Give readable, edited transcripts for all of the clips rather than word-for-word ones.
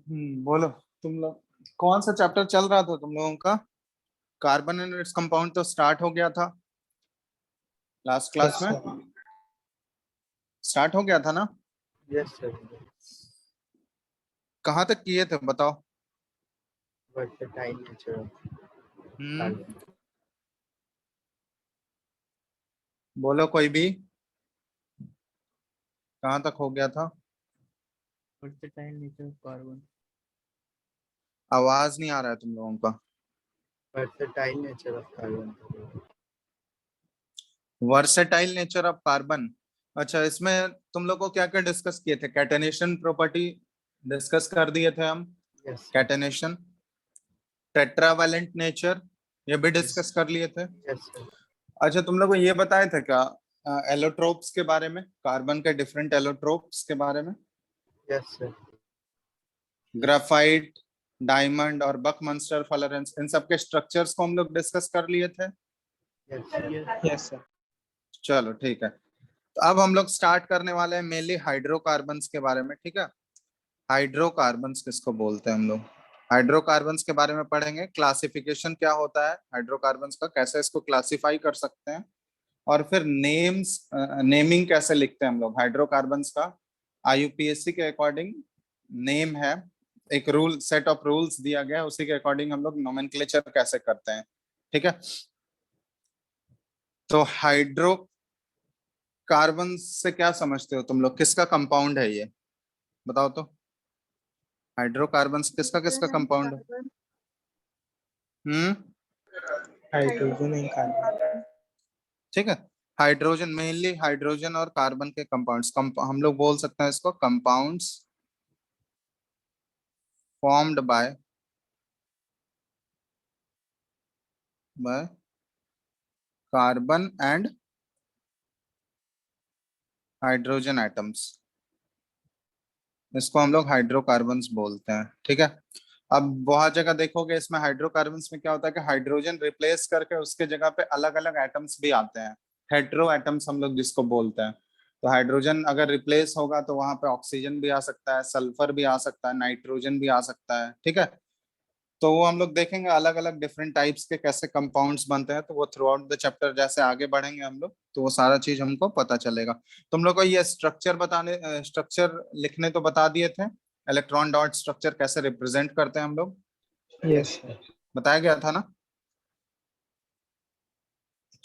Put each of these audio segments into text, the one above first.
बोलो। तुम लोग कौन सा चैप्टर चल रहा था तुम लोगों का? कार्बन एंड इट्स कंपाउंड तो स्टार्ट हो गया था लास्ट क्लास यस में। सर। स्टार्ट हो गया था ना? Yes sir. कहाँ तक किए थे बताओ। Versatile nature of hmm carbon. बोलो कोई भी। कहाँ तक हो गया था? Versatile nature of carbon. आवाज नहीं आ रहा है तुम लोगों का। Versatile nature of carbon. Versatile nature of carbon. अच्छा, इसमें तुम लोग को क्या क्या डिस्कस किए थे? कैटेनेशन प्रॉपर्टी डिस्कस कर दिए थे हम। Yes sir. Catenation, tetravalent nature, ये भी डिस्कस कर लिए थे। Yes sir. अच्छा, तुम लोग को ये बताए थे क्या एलोट्रोप्स के बारे में, कार्बन के डिफरेंट एलोट्रोप्स के बारे में? Yes sir. ग्राफाइट, डायमंड और बकमंस्टर फ्लोरेंस, इन सब के स्ट्रक्चर्स को हम लोग डिस्कस कर लिए थे। Yes sir. चलो ठीक है, तो अब हम लोग स्टार्ट करने वाले हैं मेनली हाइड्रोकार्बन्स के बारे में। ठीक है, हाइड्रोकार्बन्स किसको बोलते हैं हम लोग? हाइड्रोकार्बन्स के बारे में पढ़ेंगे, क्लासिफिकेशन क्या होता है हाइड्रोकार्बन्स का, कैसे इसको क्लासिफाई कर सकते हैं, और फिर नेम्स, नेमिंग कैसे लिखते हैं हम लोग हाइड्रोकार्बन्स का। आईयूपीएससी के अकॉर्डिंग नेम है, एक रूल सेट ऑफ रूल्स दिया गया है, उसी के अकॉर्डिंग हम लोग नोमेनक्लेचर कैसे करते हैं। ठीक है, तो हाइड्रोकार्बन से क्या समझते हो तुम लोग? किसका कंपाउंड है ये बताओ तो। हाइड्रोकार्बन किसका किसका कंपाउंड है? हम्म हाइड्रोजन एंड कार्बन। ठीक है, हाइड्रोजन, मेनली हाइड्रोजन और कार्बन के कंपाउंड्स, हम लोग बोल सकते हैं इसको compounds formed by carbon and hydrogen atoms, इसको हम लोग हाइड्रोकार्बन्स बोलते हैं। ठीक है, अब बहुत जगह देखोगे इसमें हाइड्रोकार्बन्स में क्या होता है कि हाइड्रोजन रिप्लेस करके उसके जगह पे अलग अलग एटम्स भी आते हैं, हेटेरो एटम्स हम लोग जिसको बोलते हैं। तो हाइड्रोजन अगर रिप्लेस होगा तो वहां पे ऑक्सीजन भी आ सकता है, सल्फर भी आ सकता है, नाइट्रोजन भी आ सकता है। ठीक है, तो वो हम लोग देखेंगे अलग अलग डिफरेंट टाइप्स के कैसे कंपाउंड्स बनते हैं, तो वो थ्रू आउट द चैप्टर जैसे आगे बढ़ेंगे हम लोग तो वो सारा चीज हमको पता चलेगा। तुम लोग को ये स्ट्रक्चर बताने, स्ट्रक्चर लिखने तो बता दिए थे, इलेक्ट्रॉन डॉट स्ट्रक्चर कैसे रिप्रेजेंट करते हैं हम लोग, यस सर। बताया गया था ना?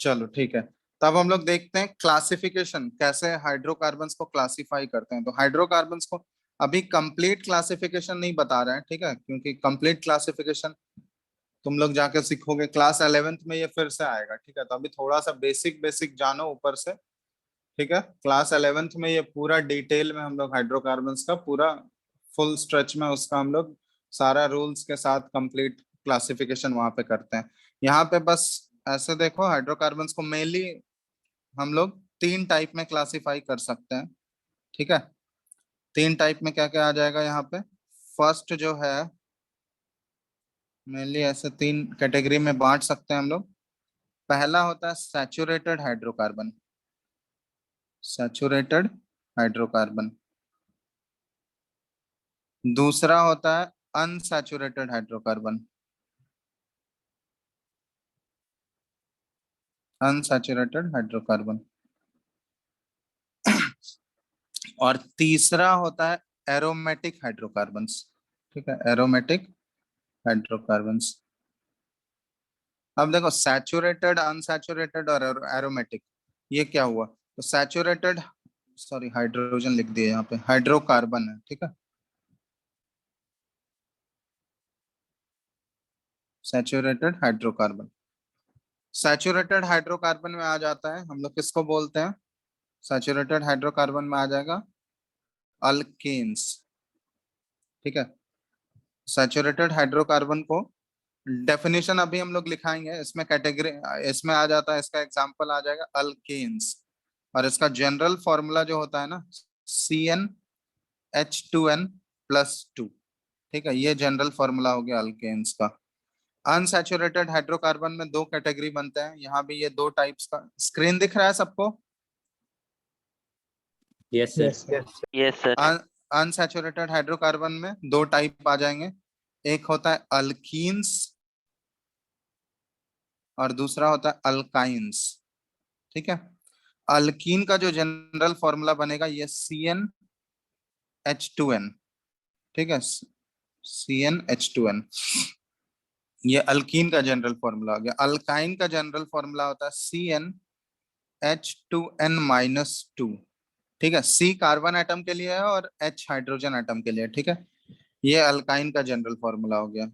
चलो ठीक है, तब हम लोग देखते हैं क्लासिफिकेशन कैसे हाइड्रोकार्बन्स को क्लासिफाई करते हैं। तो हाइड्रोकार्बन्स को अभी कंप्लीट क्लासिफिकेशन नहीं बता रहे हैं, ठीक है, क्योंकि कंप्लीट क्लासिफिकेशन तुम लोग जाके सीखोगे क्लास 11th में, ये फिर से आएगा। ठीक है, तो अभी थोड़ा सा बेसिक बेसिक जानो ऊपर से। ठीक है, क्लास 11th में ये पूरा डिटेल में हम लोग हाइड्रोकार्बन्स का पूरा फुल स्ट्रेच में उसका हम लोग सारा रूल्स के साथ कंप्लीट क्लासिफिकेशन वहां पे करते हैं। यहाँ पे बस ऐसे देखो, हाइड्रोकार्बन्स को मेनली हम लोग तीन टाइप में क्लासिफाई कर सकते हैं। ठीक है, तीन टाइप में क्या क्या आ जाएगा यहाँ पे? फर्स्ट जो है, मेनली ऐसे तीन कैटेगरी में बांट सकते हैं हम लोग। पहला होता है सैचुरेटेड हाइड्रोकार्बन, सैचुरेटेड हाइड्रोकार्बन। दूसरा होता है अनसैचुरेटेड हाइड्रोकार्बन, अनसैचुरेटेड हाइड्रोकार्बन। और तीसरा होता है एरोमेटिक हाइड्रोकार्बन्स। ठीक है, एरोमेटिक हाइड्रोकार्बन्स। अब देखो सैचुरेटेड, अनसैचुरेटेड और एरोमेटिक, ये क्या हुआ? तो सैचुरेटेड, सॉरी हाइड्रोजन लिख दिया यहाँ पे, हाइड्रोकार्बन है। ठीक है, सैचुरेटेड हाइड्रोकार्बन, सैचुरेटेड हाइड्रोकार्बन में आ जाता है हम लोग किसको बोलते हैं? सैचुरेटेड हाइड्रोकार्बन में आ जाएगा अल्केन्स। ठीक है, सैचुरेटेड हाइड्रोकार्बन को डेफिनेशन अभी हम लोग लिखाएंगे, इसमें कैटेगरी, इसमें आ जाता है, इसका एग्जांपल आ जाएगा अल्केन्स। और इसका जनरल फॉर्मूला जो होता है ना, CnH2n+2। ठीक है, ये जनरल फॉर्मूला हो गया अल्केन्स का। अनसैचुरेटेड हाइड्रोकार्बन में दो कैटेगरी बनते हैं, यहाँ भी ये दो टाइप्स का स्क्रीन दिख रहा है सबको? Yes sir. Yes yes sir. Unsaturated hydrocarbon में दो टाइप आ जाएंगे, एक होता है अल्कीन्स और दूसरा होता है अल्काइंस। ठीक है, अल्कीन का जो जनरल फॉर्मूला बनेगा ये CnH2n। ठीक है, CnH2n, ये अल्कीन का जनरल फॉर्मूला हो गया। अल्काइन का जनरल फॉर्मूला होता है CnH2n-2। ठीक है, C कार्बन एटम के लिए है और H हाइड्रोजन एटम के लिए। ठीक है, ये अल्काइन का जनरल फॉर्मूला हो गया।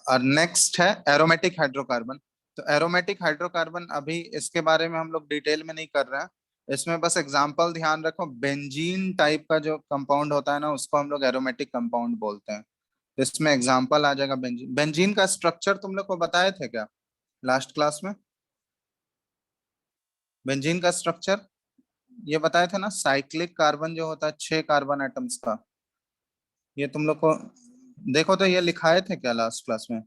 और नेक्स्ट है एरोमेटिक हाइड्रोकार्बन। तो एरोमेटिक हाइड्रोकार्बन अभी इसके बारे में हम लोग डिटेल में नहीं कर रहे हैं, इसमें बस एग्जांपल ध्यान रखो। बेंजीन टाइप का जो कंपाउंड होता है ना, उसको हम लोग एरोमेटिक कंपाउंड बोलते हैं। तो इसमें एग्जांपल आ जाएगा बेंजीन। बेंजीन का स्ट्रक्चर तुम लोग को बताए थे क्या लास्ट क्लास में? बेंजीन का स्ट्रक्चर ये बताए थे ना, साइक्लिक कार्बन जो होता है 6 कार्बन एटम्स का। ये तुम लोग को देखो तो ये लिखाए थे क्या लास्ट क्लास में?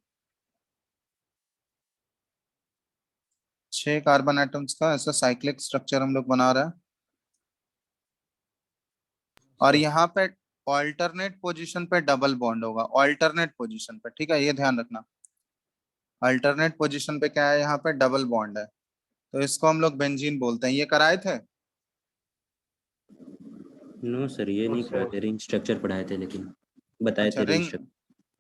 6 कार्बन एटम्स का ऐसा साइक्लिक स्ट्रक्चर हम लोग बना रहे हैं। और यहाँ पे ऑल्टरनेट पोजीशन पे डबल बॉन्ड होगा, ऑल्टरनेट पोजीशन पे। ठीक है, ये ध्यान रखना, अल्टरनेट पोजीशन पे क्या है, यहाँ पे डबल बॉन्ड है, तो इसको हम लोग बेंजीन बोलते हैं। ये कराए थे? नो सर, ये नहीं पढ़ाए थे, रिंग स्ट्रक्चर पढ़ाए थे, लेकिन बताए अच्छा, थे रिंग रिंग, स्ट्रक्चर।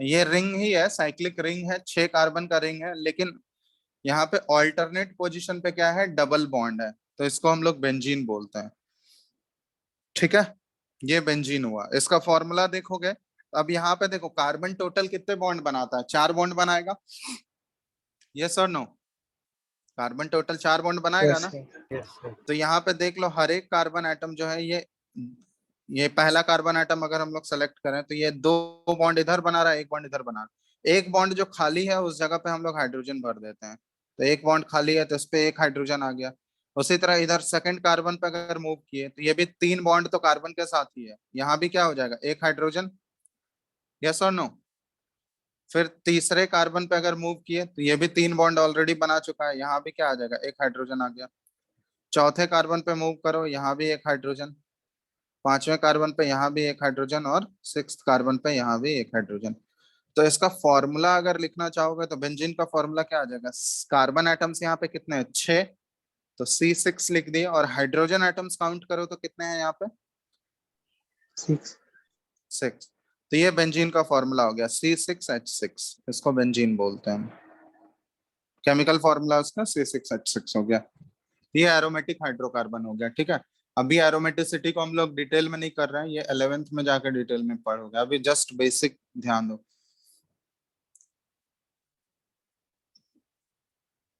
ये रिंग ही है, साइक्लिक रिंग है, 6 कार्बन का रिंग है, लेकिन यहाँ पे ऑल्टरनेट पोजीशन पे क्या है, डबल बॉन्ड है, तो इसको हम लोग बेंजीन बोलते हैं। ठीक है, ये बेंजीन हुआ। इसका फॉर्मूला देखोगे, अब यहाँ पे देखो कार्बन टोटल कितने बॉन्ड बनाता है, 4 बॉन्ड बनाएगा। यस और नो? कार्बन टोटल 4 बॉन्ड बनाएगा Yes ना? sir. Yes sir. तो यहाँ पे देख लो, हर एक कार्बन एटम जो है, ये पहला कार्बन एटम अगर हम लोग सेलेक्ट करें तो ये 2 बॉन्ड इधर बना रहा है, 1 बॉन्ड इधर बना रहा है। एक बॉन्ड जो खाली है उस जगह पे हम लोग हाइड्रोजन भर देते हैं, तो एक बॉन्ड खाली है तो इस पे एक हाइड्रोजन आ गया। उसी तरह इधर सेकंड कार्बन पे अगर मूव किए तो ये भी 3 बॉन्ड तो कार्बन के साथ ही है, यहाँ भी क्या हो जाएगा, एक हाइड्रोजन। यस और नो? फिर तीसरे कार्बन पे अगर मूव किए तो ये भी 3 बॉन्ड ऑलरेडी बना चुका है, यहाँ भी क्या आ जाएगा, एक हाइड्रोजन आ गया। चौथे कार्बन पे मूव करो, यहाँ भी एक हाइड्रोजन। पांचवें कार्बन पे यहाँ भी एक हाइड्रोजन और 6th कार्बन पे यहाँ भी एक हाइड्रोजन। तो इसका फॉर्मूला अगर लिखना चाहोगे तो बेंजीन का फॉर्मूला क्या आ जाएगा, कार्बन एटम्स यहाँ पे कितने हैं, 6, तो C6 लिख दिए। और हाइड्रोजन एटम्स काउंट करो तो कितने हैं यहाँ पे, 6. 6। तो ये बेंजीन का फॉर्मूला हो गया, C6H6, इसको बेंजीन बोलते हैं। केमिकल फॉर्मूला उसका C6H6 हो गया। ये एरोमेटिक हाइड्रोकार्बन हो गया। ठीक है, अभी एरोमेटिसिटी को हम लोग डिटेल में नहीं कर रहे हैं, ये 11th में जाकर डिटेल में पढ़ोगे, अभी जस्ट बेसिक ध्यान दो।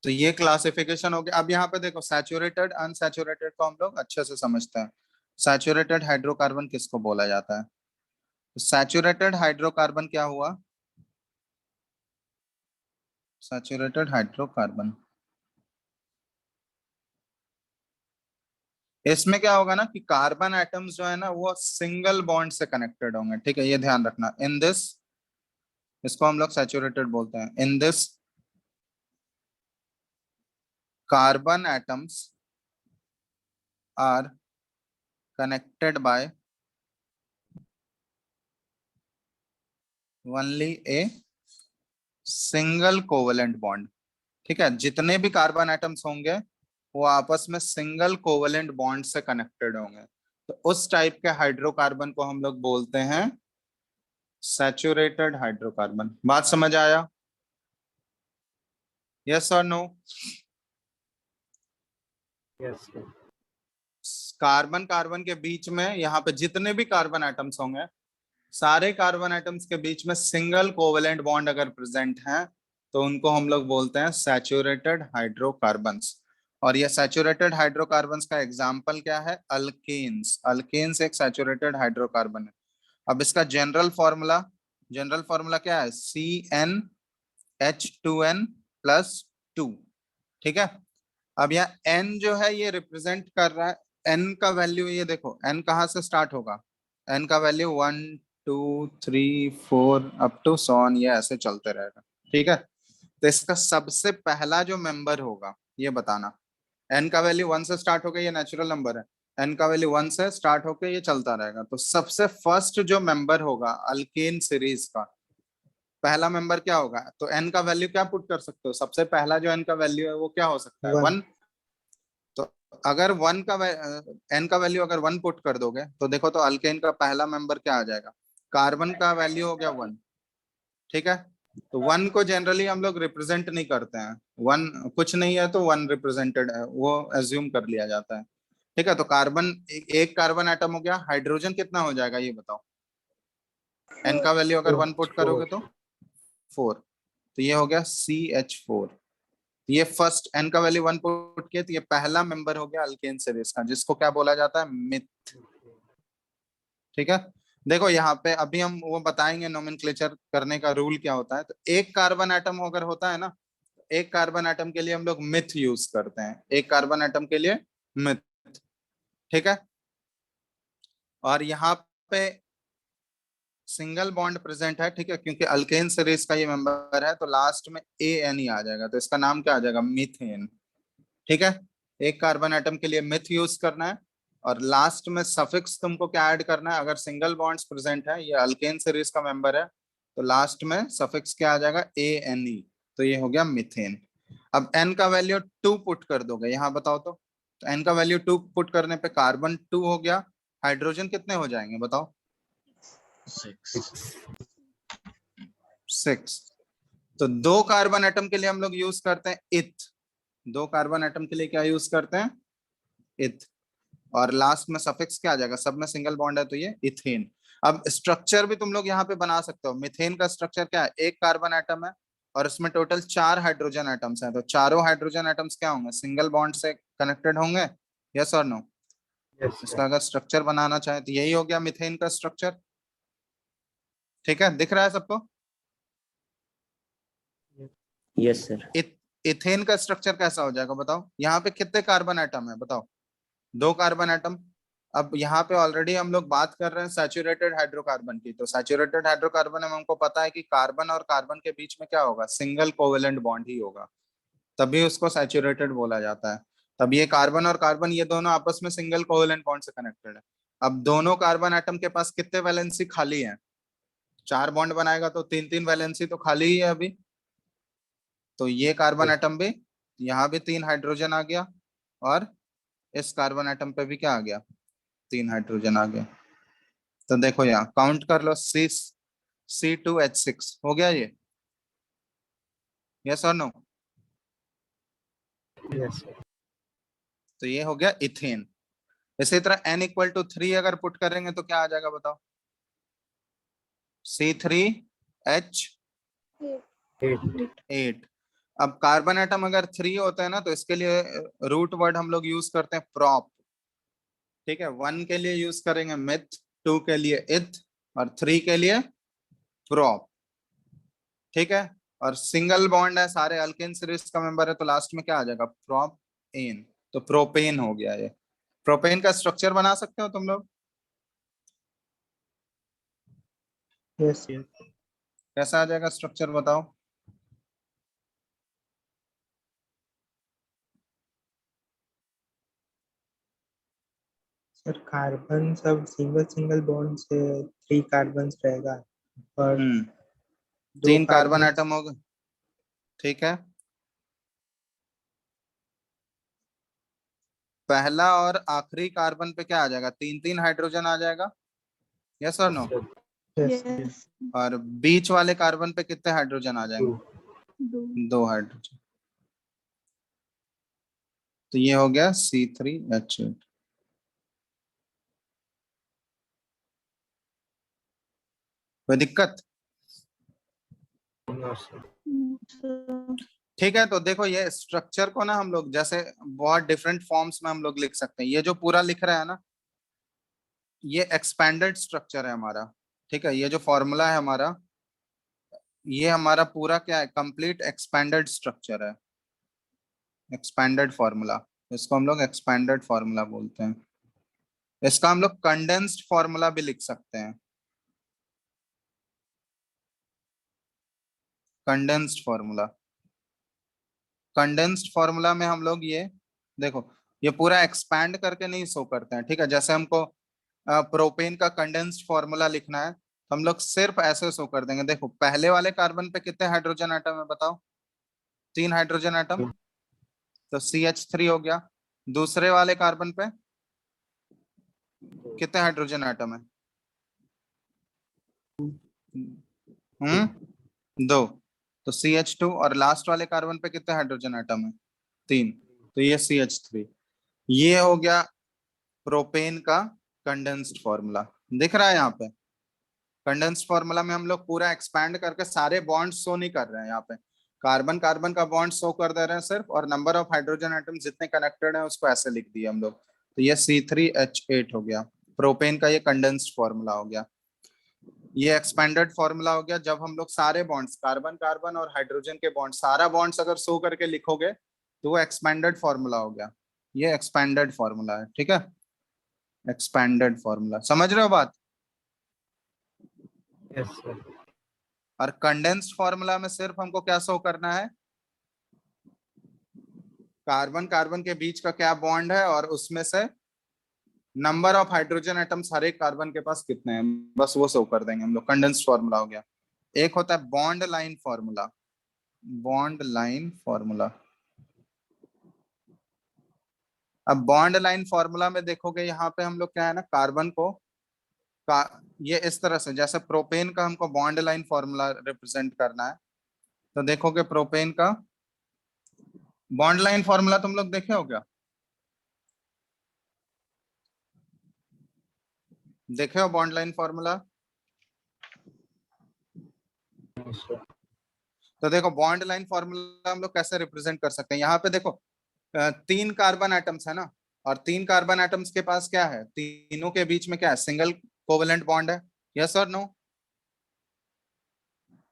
तो ये क्लासिफिकेशन हो गया। अब यहाँ पे देखो, सैचुरेटेड अनसैचुरेटेड को हम लोग अच्छे से समझते हैं। सैचुरेटेड हाइड्रोकार्बन किसको बोला जाता है? तो सैचुरेटेड हाइड्रोकार्बन क्या हुआ, सैचुरेटेड हाइड्रोकार्बन, इसमें क्या होगा ना कि कार्बन एटम्स जो है ना वो सिंगल बॉन्ड से कनेक्टेड होंगे। ठीक है, ये ध्यान रखना। इन दिस, इसको हम लोग सैचुरेटेड बोलते हैं। In this carbon atoms are connected by only a single covalent bond. ठीक है, जितने भी कार्बन एटम्स होंगे वो आपस में सिंगल कोवेलेंट बॉन्ड से कनेक्टेड होंगे, तो उस टाइप के हाइड्रोकार्बन को हम लोग बोलते हैं सैचुरेटेड हाइड्रोकार्बन। बात समझ आया? यस और no? Yes sir. Carbon carbon के बीच में यहाँ पे जितने भी कार्बन एटम्स होंगे, सारे कार्बन एटम्स के बीच में सिंगल कोवेलेंट बॉन्ड अगर प्रेजेंट है तो उनको हम लोग बोलते हैं सैचुरेटेड हाइड्रोकार्बन्स। और ये सैचुरेटेड हाइड्रोकार्बन्स का एग्जांपल क्या है, अल्केन्स। अल्केन्स एक सैचुरेटेड हाइड्रोकार्बन है। अब इसका जनरल फॉर्मूला क्या है, CnH2n+2। ठीक है, अब यहाँ n जो है ये रिप्रेजेंट कर रहा है, n का वैल्यू ये देखो, n कहाँ से स्टार्ट होगा, n का value 1 2 3 4 up to so on, ये ऐसे चलते रहेगा। ठीक है, तो इसका सबसे पहला जो मेंबर होगा ये बताना, एन का वैल्यू 1 से स्टार्ट होकर, ये नेचुरल नंबर है, एन का वैल्यू 1 से स्टार्ट होकर ये चलता रहेगा। तो सबसे फर्स्ट जो मेंबर होगा अल्केन सीरीज का, पहला मेंबर क्या होगा? तो एन का वैल्यू क्या पुट कर सकते हो? सबसे पहला जो एन का वैल्यू है वो क्या हो सकता है? 1 1। तो अगर वन का एन का वैल्यू अगर 1 पुट कर दोगे तो देखो, तो अल्केन का पहला मेंबर क्या आ जाएगा? कार्बन का वैल्यू हो गया 1। ठीक है, तो 1 को जनरली हम लोग रिप्रेजेंट नहीं करते हैं, 1 कुछ नहीं है तो 1 रिप्रेजेंटेड है, वो एज्यूम कर लिया जाता है। ठीक है, तो कार्बन एक कार्बन एटम हो गया। हाइड्रोजन कितना हो जाएगा ये बताओ? एन का वैल्यू अगर 1 पुट करोगे तो 4, तो ये हो गया CH4। ये फर्स्ट एन का वैल्यू 1 पुट किया, तो ये पहला मेंबर हो गया अल्केन सीरीज का, जिसको क्या बोला जाता है? मिथ। ठीक है, देखो यहाँ पे अभी हम वो बताएंगे नोमेनक्लेचर करने का रूल क्या होता है। तो एक कार्बन एटम अगर होता है ना, एक कार्बन एटम के लिए हम लोग मिथ यूज करते हैं, एक कार्बन एटम के लिए मिथ। ठीक है, और यहाँ पे सिंगल बॉन्ड प्रेजेंट है। ठीक है, क्योंकि अल्केन सीरीज का ये मेंबर है तो लास्ट में AN ही आ जाएगा, तो इसका नाम क्या आ जाएगा? मीथेन। ठीक है, एक कार्बन एटम के लिए मिथ यूज करना है, और लास्ट में सफिक्स तुमको क्या ऐड करना है? अगर सिंगल बॉन्ड्स प्रेजेंट है, ये अल्केन सीरीज का मेंबर है, तो लास्ट में सफिक्स क्या आ जाएगा? ANE। तो ये हो गया मीथेन। अब एन का वैल्यू 2 पुट कर दोगे, यहाँ बताओ तो एन का वैल्यू 2 पुट करने पे कार्बन 2 हो गया, हाइड्रोजन कितने हो जाएंगे बताओ? 6। तो दो कार्बन एटम के लिए हम लोग यूज करते हैं इथ, दो कार्बन एटम के लिए क्या यूज करते हैं? इथ। और लास्ट में सफिक्स क्या आ जाएगा? सब में सिंगल बॉन्ड है तो ये इथेन। अब स्ट्रक्चर भी तुम लोग यहाँ पे बना सकते हो। मिथेन का स्ट्रक्चर क्या है? एक कार्बन एटम है और इसमें टोटल 4 हाइड्रोजन एटम्स हैं, तो चारों हाइड्रोजन एटम्स क्या होंगे? सिंगल बॉन्ड से कनेक्टेड होंगे। यस और नो? yes इसका अगर स्ट्रक्चर बनाना चाहे तो यही हो गया मिथेन का स्ट्रक्चर। ठीक है, दिख रहा है सबको? Yes sir. इथेन का स्ट्रक्चर कैसा हो जाएगा बताओ? यहाँ पे कितने कार्बन एटम है बताओ? 2 कार्बन एटम। अब यहाँ पे ऑलरेडी हम लोग बात कर रहे हैं सैचुरेटेड हाइड्रोकार्बन की, तो सैचुरेटेड हाइड्रोकार्बन में हमको पता है कि कार्बन और कार्बन के बीच में क्या होगा? सिंगल कोवेलेंट बॉन्ड ही होगा, तभी उसको सैचुरेटेड बोला जाता है। तब ये कार्बन और कार्बन ये दोनों आपस में सिंगल कोवेलेंट बॉन्ड से कनेक्टेड है। अब दोनों कार्बन एटम के पास कितने वैलेंसी खाली है? 4 बॉन्ड बनाएगा तो 3-3 वैलेंसी तो खाली ही है अभी। तो ये कार्बन yes एटम भी, यहाँ भी 3 हाइड्रोजन आ गया, और इस कार्बन एटम पे भी क्या आ गया? 3 हाइड्रोजन आ गया। तो देखो यहाँ काउंट कर लो, C2H6 हो गया ये। यस और नो? yes तो ये हो गया इथेन। इसी तरह N = 3 अगर पुट करेंगे तो क्या आ जाएगा बताओ? C3H8। 8 अब कार्बन एटम अगर 3 होता है ना, तो इसके लिए रूट वर्ड हम लोग यूज करते हैं प्रॉप। ठीक है, 1 के लिए यूज करेंगे मिथ, 2 के लिए इथ, और 3 के लिए प्रॉप। ठीक है, और सिंगल बॉन्ड है, सारे अल्केन सीरीज का मेंबर है, तो लास्ट में क्या आ जाएगा? प्रोपेन। तो प्रोपेन हो गया ये। प्रोपेन का स्ट्रक्चर बना सकते हो तुम लोग? yes कैसा आ जाएगा स्ट्रक्चर बताओ? सर कार्बन सब सिंगल सिंगल बॉन्ड से 3 कार्बन रहेगा और 2 3 कार्बन कार्बन एटम होगा। ठीक है, पहला और आखिरी कार्बन पे क्या आ जाएगा? 3-3 हाइड्रोजन आ जाएगा। यस और नो? yes और बीच वाले कार्बन पे कितने हाइड्रोजन आ जाएंगे? 2 हाइड्रोजन। तो ये हो गया C3H8। कोई दिक्कत? no sir ठीक है, तो देखो ये स्ट्रक्चर को ना हम लोग जैसे बहुत डिफरेंट फॉर्म्स में हम लोग लिख सकते हैं। ये जो पूरा लिख रहा है ना, ये एक्सपेंडेड स्ट्रक्चर है हमारा। ठीक है, ये जो फॉर्मूला है हमारा, ये हमारा पूरा क्या है? कंप्लीट एक्सपेंडेड स्ट्रक्चर है, एक्सपेंडेड फॉर्मूला। इसको हम लोग एक्सपेंडेड फॉर्मूला बोलते हैं। इसका हम लोग कंडेंस्ड फॉर्मूला भी लिख सकते हैं, कंडेंस्ड फॉर्मूला। कंडेंस्ड फॉर्मूला में हम लोग ये देखो ये पूरा एक्सपैंड करके नहीं शो करते हैं, ठीक है। जैसे हमको प्रोपेन का कंडेंस्ड फॉर्मूला लिखना है तो हम लोग सिर्फ ऐसे शो कर देंगे। देखो पहले वाले कार्बन पे कितने हाइड्रोजन आटम है बताओ, 3 हाइड्रोजन आटम, तो CH3 हो गया। दूसरे वाले कार्बन पे कितने हाइड्रोजन आटम है? दो, तो CH2। और लास्ट वाले कार्बन पे कितने हाइड्रोजन आटम है? 3, तो ये CH3। ये हो गया प्रोपेन का कंडेंस्ड फॉर्मूला। दिख रहा है यहाँ पे? कंडेंस्ड फॉर्मूला में हम लोग पूरा एक्सपैंड करके सारे बॉन्ड शो नहीं कर रहे हैं, यहाँ पे कार्बन कार्बन का बॉन्ड शो कर दे रहे हैं सिर्फ, और नंबर ऑफ हाइड्रोजन एटम जितने कनेक्टेड है उसको ऐसे लिख दिए हम लोग। तो ये C3H8 हो गया, प्रोपेन का ये कंडेंस्ड फॉर्मूला हो गया। ये एक्सपेंडेड फॉर्मूला हो गया जब हम लोग सारे बॉन्ड्स कार्बन कार्बन और हाइड्रोजन के बॉन्ड सारा बॉन्ड्स अगर शो करके लिखोगे तो वो एक्सपेंडेड फॉर्मूला हो गया। ये एक्सपेंडेड फॉर्मूला है, ठीक है, एक्सपेंडेड फॉर्मूला। समझ रहे हो बात? Yes sir. और कंडेंस्ड फॉर्मूला में सिर्फ हमको क्या शो करना है, कार्बन कार्बन के बीच का क्या बॉन्ड है और उसमें से नंबर ऑफ हाइड्रोजन एटम्स हर एक कार्बन के पास कितने हैं, बस वो शो कर देंगे हम लोग। कंडेंस्ड फॉर्मूला हो गया। एक होता है bond line formula, bond line formula. अब बॉन्ड लाइन फॉर्मूला में देखोगे यहाँ पे हम लोग क्या है ना, कार्बन को ये इस तरह से, जैसे प्रोपेन का हमको बॉन्ड लाइन फॉर्मूला रिप्रेजेंट करना है, तो देखोगे प्रोपेन का बॉन्ड लाइन फॉर्मूला तुम लोग देखे हो क्या? देखे हो बॉन्ड लाइन फॉर्मूला? तो देखो बॉन्ड लाइन फॉर्मूला हम लोग कैसे रिप्रेजेंट कर सकते हैं। यहाँ पे देखो 3 कार्बन एटम्स है ना, और 3 कार्बन एटम्स के पास क्या है, तीनों के बीच में क्या है, सिंगल कोवेलेंट बॉन्ड है, यस और नो?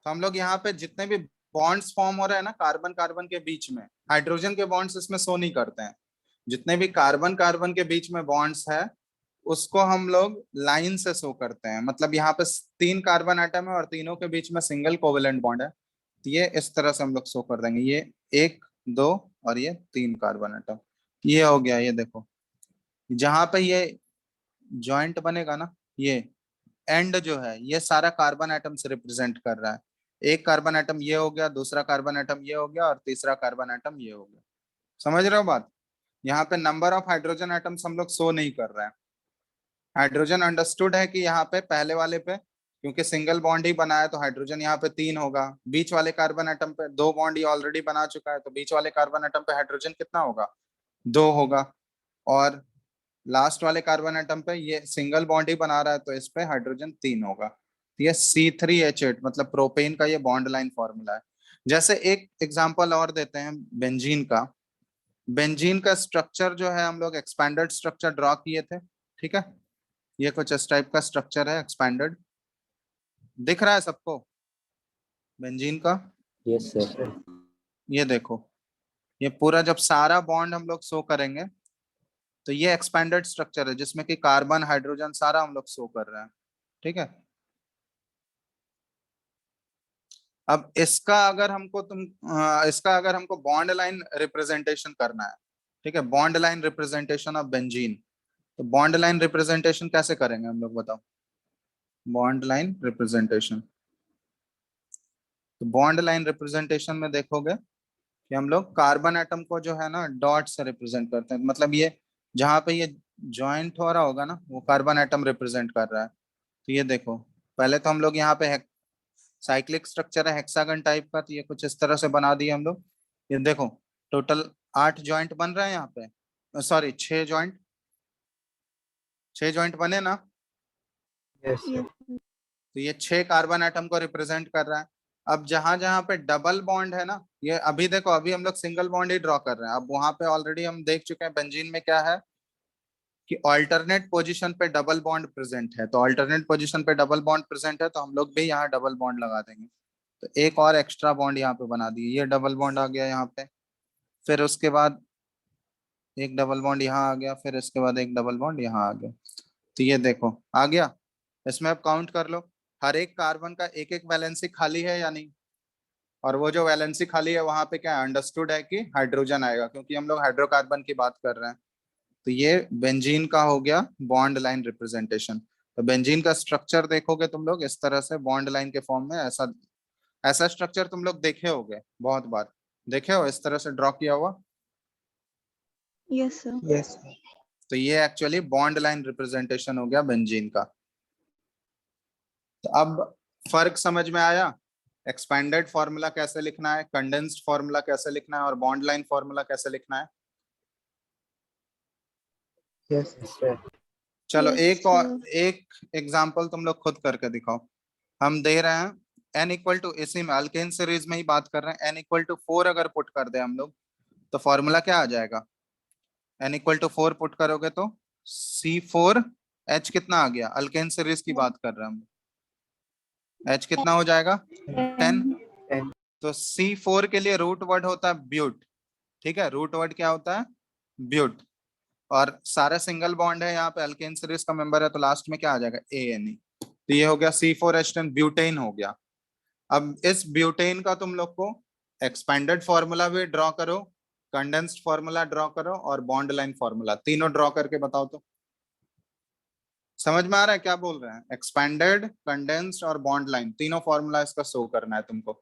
तो हम लोग यहाँ पे जितने भी बॉन्ड्स फॉर्म हो रहे हैं ना कार्बन कार्बन के बीच में, हाइड्रोजन के बॉन्ड्स इसमें शो नहीं करते हैं। जितने भी कार्बन कार्बन के बीच में बॉन्ड्स है उसको हम लोग लाइन से शो करते हैं। मतलब यहाँ पे 3 कार्बन आइटम है और तीनों के बीच में सिंगल कोवेलेंट बॉन्ड है, तो ये इस तरह से हम लोग शो कर देंगे। ये 1 2 और ये 3 कार्बन आइटम, ये हो गया। ये देखो जहां पे ये जॉइंट बनेगा ना, ये एंड जो है ये सारा कार्बन आइटम से रिप्रेजेंट कर रहा है। एक कार्बन आइटम ये हो गया, दूसरा कार्बन आइटम ये हो गया, और तीसरा कार्बन आइटम ये हो गया। समझ रहे हो बात? यहाँ पे नंबर ऑफ हाइड्रोजन आइटम्स हम लोग शो नहीं कर रहे हैं। हाइड्रोजन अंडरस्टूड है कि यहाँ पे पहले वाले पे क्योंकि सिंगल बॉन्ड ही बना है तो हाइड्रोजन यहाँ पे 3 होगा। बीच वाले कार्बन आइटम पे 2 बॉन्ड ही ऑलरेडी बना चुका है, तो बीच वाले कार्बन आइटम पे हाइड्रोजन कितना होगा, 2 होगा। और लास्ट वाले कार्बन आइटम पे ये सिंगल बॉन्ड ही बना रहा है तो इस पे हाइड्रोजन 3 होगा। तो ये C3H8 मतलब प्रोपेन का ये बॉन्ड लाइन फॉर्मूला है। जैसे एक एग्जांपल और देते हैं बेंजीन का। बेंजीन का स्ट्रक्चर जो है हम लोग एक्सपैंडेड स्ट्रक्चर ड्रॉ किए थे, ठीक है। ये कुछ इस टाइप का स्ट्रक्चर है एक्सपैंडेड, दिख रहा है सबको बेंजीन का? Yes sir. ये देखो ये पूरा जब सारा बॉन्ड हम लोग शो करेंगे तो ये एक्सपैंडेड स्ट्रक्चर है जिसमें कि कार्बन हाइड्रोजन सारा हम लोग शो कर रहे हैं, ठीक है। अब इसका अगर हमको बॉन्ड लाइन रिप्रेजेंटेशन करना है, ठीक है, bond line representation of benzene, तो बॉन्ड लाइन रिप्रेजेंटेशन कैसे करेंगे हम लोग बताओ? बॉन्ड लाइन रिप्रेजेंटेशन, तो बॉन्ड लाइन रिप्रेजेंटेशन में देखोगे कि हम लोग कार्बन एटम को जो है ना डॉट से रिप्रेजेंट करते हैं। मतलब ये जहां पे ये ज्वाइंट हो रहा होगा ना वो कार्बन एटम रिप्रेजेंट कर रहा है। तो ये देखो पहले तो हम लोग यहाँ पे साइक्लिक स्ट्रक्चर है हेक्सागन टाइप का, तो ये कुछ इस तरह से बना दिए हम लोग। ये देखो टोटल 8 जॉइंट बन रहे हैं यहाँ पे, सॉरी 6 जॉइंट, 6 जॉइंट बने ना। Yes sir. तो ये 6 कार्बन एटम को रिप्रेजेंट कर रहा है। अब जहां जहां पे डबल बॉन्ड है ना, ये अभी देखो अभी हम लोग सिंगल बॉन्ड ही ड्रॉ कर रहे हैं। अब वहां पे ऑलरेडी हम देख चुके हैं बेंजीन में क्या है कि अल्टरनेट पोजीशन पे डबल बॉन्ड प्रेजेंट है, तो अल्टरनेट पोजीशन पे डबल बॉन्ड प्रेजेंट है तो हम लोग भी यहाँ डबल बॉन्ड लगा देंगे। तो एक और एक्स्ट्रा बॉन्ड यहाँ पे बना दिए, ये डबल बॉन्ड आ गया यहाँ पे। फिर उसके बाद एक डबल बॉन्ड यहाँ आ गया, फिर इसके बाद एक डबल बॉन्ड यहाँ आ गया। तो ये देखो आ गया। इसमें अब काउंट कर लो हर एक कार्बन का एक एक वैलेंसी खाली है या नहीं? और वो जो वैलेंसी खाली है वहां पे क्या अंडरस्टूड है कि हाइड्रोजन आएगा, क्योंकि हम लोग हाइड्रोकार्बन की बात कर रहे हैं। तो ये बेंजीन का हो गया बॉन्ड लाइन रिप्रेजेंटेशन। तो बेंजीन का स्ट्रक्चर देखोगे तुम लोग इस तरह से बॉन्ड लाइन के फॉर्म में, ऐसा ऐसा स्ट्रक्चर तुम लोग देखे होगे बहुत बार, देखे हो इस तरह से ड्रॉ किया हुआ। Yes sir. Yes sir. तो ये एक्चुअली बॉन्ड लाइन रिप्रेजेंटेशन हो गया बेंजीन का। तो अब फर्क समझ में आया, एक्सपेंडेड फॉर्मूला कैसे लिखना है, कंडेंस्ड फॉर्मूला कैसे लिखना है और बॉन्ड लाइन फॉर्मूला कैसे लिखना है। Yes sir. चलो Yes, एक और sir. एक एग्जांपल तुम लोग खुद करके दिखाओ। हम दे रहे हैं n इक्वल टू, इसी में अल्केन सीरीज में ही बात कर रहे हैं, n इक्वल टू 4 अगर पुट कर दे हम लोग तो फॉर्मूला क्या आ जाएगा। n इक्वल टू 4 पुट करोगे तो C4H कितना आ गया, अल्केन सीरीज की बात कर रहे हैं हम, H कितना हो जाएगा 10। 10। तो C4 के लिए रूट वर्ड होता है ब्यूट, ठीक है, रूट वर्ड क्या होता है ब्यूट, और सारा सिंगल बॉन्ड है यहाँ पे, अल्केन सीरीज का मेंबर है, तो लास्ट में क्या आ जाएगा ANE। तो ये हो गया C4H10 ब्यूटेन हो गया। अब इस ब्यूटेन का तुम लोग को एक्सपेंडेड फॉर्मूला भी ड्रॉ करो, कंडेंस्ड फॉर्मूला ड्रॉ करो और बॉन्ड लाइन फॉर्मूला, तीनों ड्रॉ करके बताओ तो। समझ में आ रहा है क्या बोल रहे हैं, एक्सपेंडेड, कंडेंस्ड और बॉन्ड लाइन तीनों फॉर्मूला इसका शो करना है तुमको।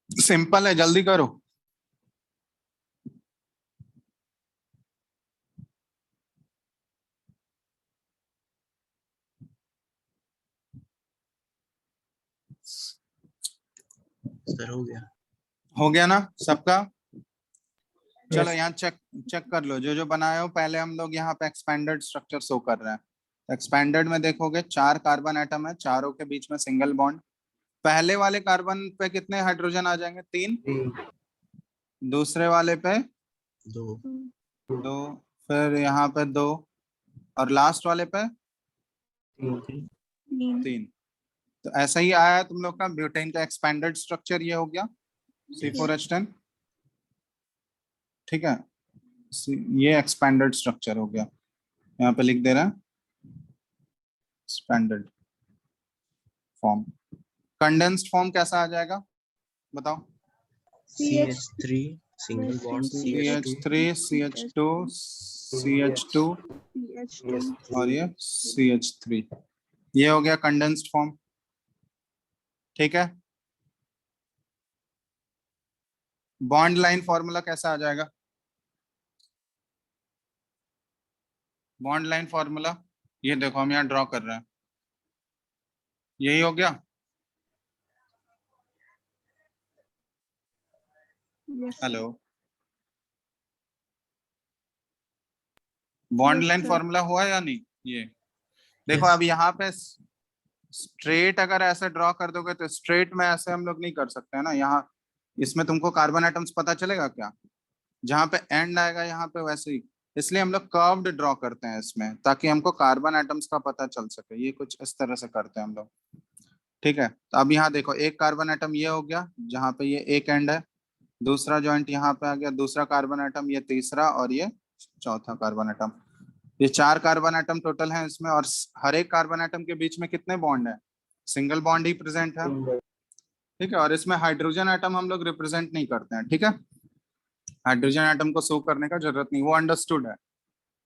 सिंपल है, जल्दी करो। सर हो गया ना सबका। चलो Yes. यहाँ चेक चेक कर लो, जो जो बनाए हो। पहले हम लोग यहाँ पे एक्सपेंडेड स्ट्रक्चर शो कर रहे हैं। एक्सपेंडेड में देखोगे 4 कार्बन एटम है, चारों के बीच में सिंगल बॉन्ड। पहले वाले कार्बन पे कितने हाइड्रोजन आ जाएंगे 3, 3। दूसरे वाले पे 2 2, फिर यहाँ पे 2 और लास्ट वाले पे 3। 3। तो ऐसा ही आया है तुम लोग का ब्यूटेन का एक्सपेंडेड स्ट्रक्चर, ये हो गया C4H10, ठीक है। ये एक्सपेंडेड स्ट्रक्चर हो गया, यहाँ पे लिख दे रहा है एक्सपेंडेड फॉर्म। कंडेंस्ड फॉर्म कैसा आ जाएगा बताओ। CH3 single bond CH3 CH2 CH2 CH2 और ये CH3, ये हो गया कंडेंस्ड फॉर्म, ठीक है। बॉन्ड लाइन फॉर्मूला कैसा आ जाएगा, बॉन्ड लाइन फॉर्मूला ये देखो हम यहाँ ड्रॉ कर रहे हैं, यही हो गया। Yes. Hello, bond Yes, line sir. Formula हुआ या नहीं। ये देखो Yes. अब यहाँ पे स्ट्रेट अगर ऐसे ड्रॉ कर दोगे तो स्ट्रेट में ऐसे हम लोग नहीं कर सकते है ना। यहाँ इसमें तुमको कार्बन एटम्स पता चलेगा क्या, जहाँ पे एंड आएगा यहाँ पे वैसे ही, इसलिए हम लोग कर्व्ड ड्रॉ करते हैं इसमें, ताकि हमको कार्बन एटम्स का पता चल सके। ये कुछ इस तरह से करते हैं हम लोग, ठीक है। तो अब यहाँ देखो एक कार्बन एटम ये हो गया जहाँ पे ये एक एंड है, दूसरा जॉइंट यहाँ पे आ गया, दूसरा कार्बन एटम, ये तीसरा और ये चौथा कार्बन एटम। ये 4 कार्बन एटम टोटल हैं इसमें, और हर एक कार्बन एटम के बीच में कितने बॉन्ड है, सिंगल बॉन्ड ही प्रेजेंट है, ठीक है। और इसमें हाइड्रोजन एटम हम लोग रिप्रेजेंट नहीं करते हैं, ठीक है। हाइड्रोजन एटम को शो करने का जरूरत नहीं, वो अंडरस्टूड है।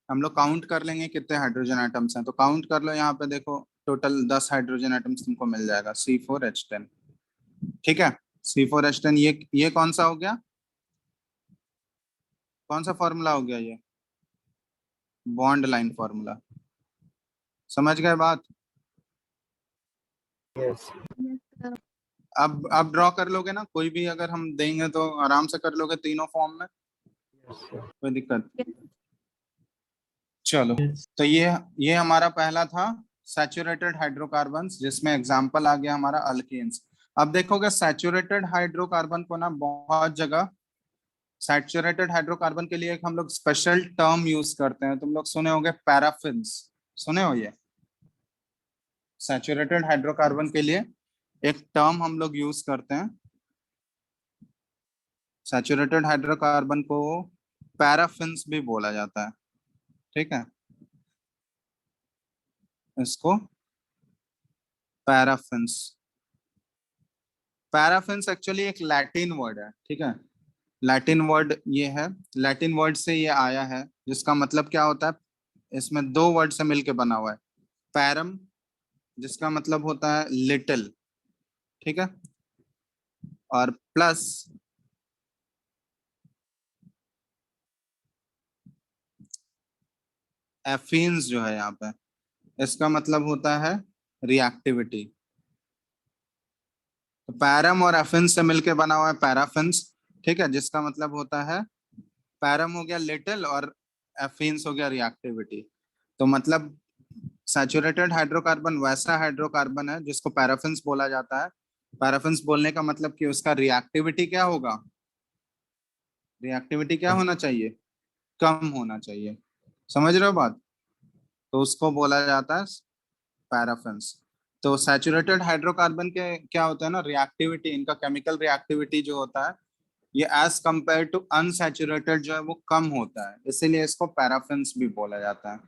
हम लोग काउंट कर लेंगे कितने हाइड्रोजन एटम्स हैं, तो काउंट कर लो। यहाँ पे देखो टोटल 10 हाइड्रोजन एटम्स तुमको मिल जाएगा, C4H10, ठीक है। C4H10 ये कौन सा हो गया, कौन सा फॉर्मूला हो गया, ये बॉन्ड लाइन फॉर्मूला। समझ गए बात। Yes. Yes, sir. अब ड्रॉ कर लोगे ना, कोई भी अगर हम देंगे तो आराम से कर लोगे तीनों फॉर्म में, Yes, sir. कोई दिक्कत। Yes. चलो तो ये हमारा पहला था सैचुरेटेड हाइड्रोकार्बन्स, जिसमें एग्जांपल आ गया हमारा अल्केन्स। अब देखोगे सैचुरेटेड हाइड्रोकार्बन को ना बहुत जगह, सैचुरेटेड हाइड्रोकार्बन के लिए एक हम लोग स्पेशल टर्म यूज करते हैं, तुम लोग सुने होंगे पैराफिन्स। सुने हो ये? सैचुरेटेड हाइड्रोकार्बन के लिए एक टर्म हम लोग यूज करते हैं, सैचुरेटेड हाइड्रोकार्बन को पैराफिन्स भी बोला जाता है, ठीक है, इसको पैराफिन्स। पैराफिन्स एक्चुअली एक लैटिन वर्ड है, ठीक है, लैटिन वर्ड ये है, लैटिन वर्ड से ये आया है, जिसका मतलब क्या होता है, इसमें दो वर्ड से मिलके बना हुआ है, पैरम जिसका मतलब होता है लिटिल, ठीक है, और प्लस एफिन्स जो है यहाँ पे, इसका मतलब होता है रिएक्टिविटी। तो पैरम और एफिन्स से मिलके बना हुआ है पैराफिन्स, ठीक है, जिसका मतलब होता है पैरम हो गया लिटिल और एफिन्स हो गया रिएक्टिविटी। तो मतलब सैचुरेटेड हाइड्रोकार्बन वैसा हाइड्रोकार्बन है जिसको पैराफिन्स बोला जाता है। पैराफिन्स बोलने का मतलब कि उसका रिएक्टिविटी क्या होगा, रिएक्टिविटी क्या होना चाहिए, कम होना चाहिए, समझ रहे हो बात? तो उसको बोला जाता है पैराफिन्स। तो सैचुरेटेड हाइड्रोकार्बन के क्या होता है ना, रिएक्टिविटी, इनका केमिकल रिएक्टिविटी जो होता है ये एज कंपेयर टू अनसैचुरेटेड जो है वो कम होता है, इसीलिए इसको पैराफिन्स भी बोला जाता है,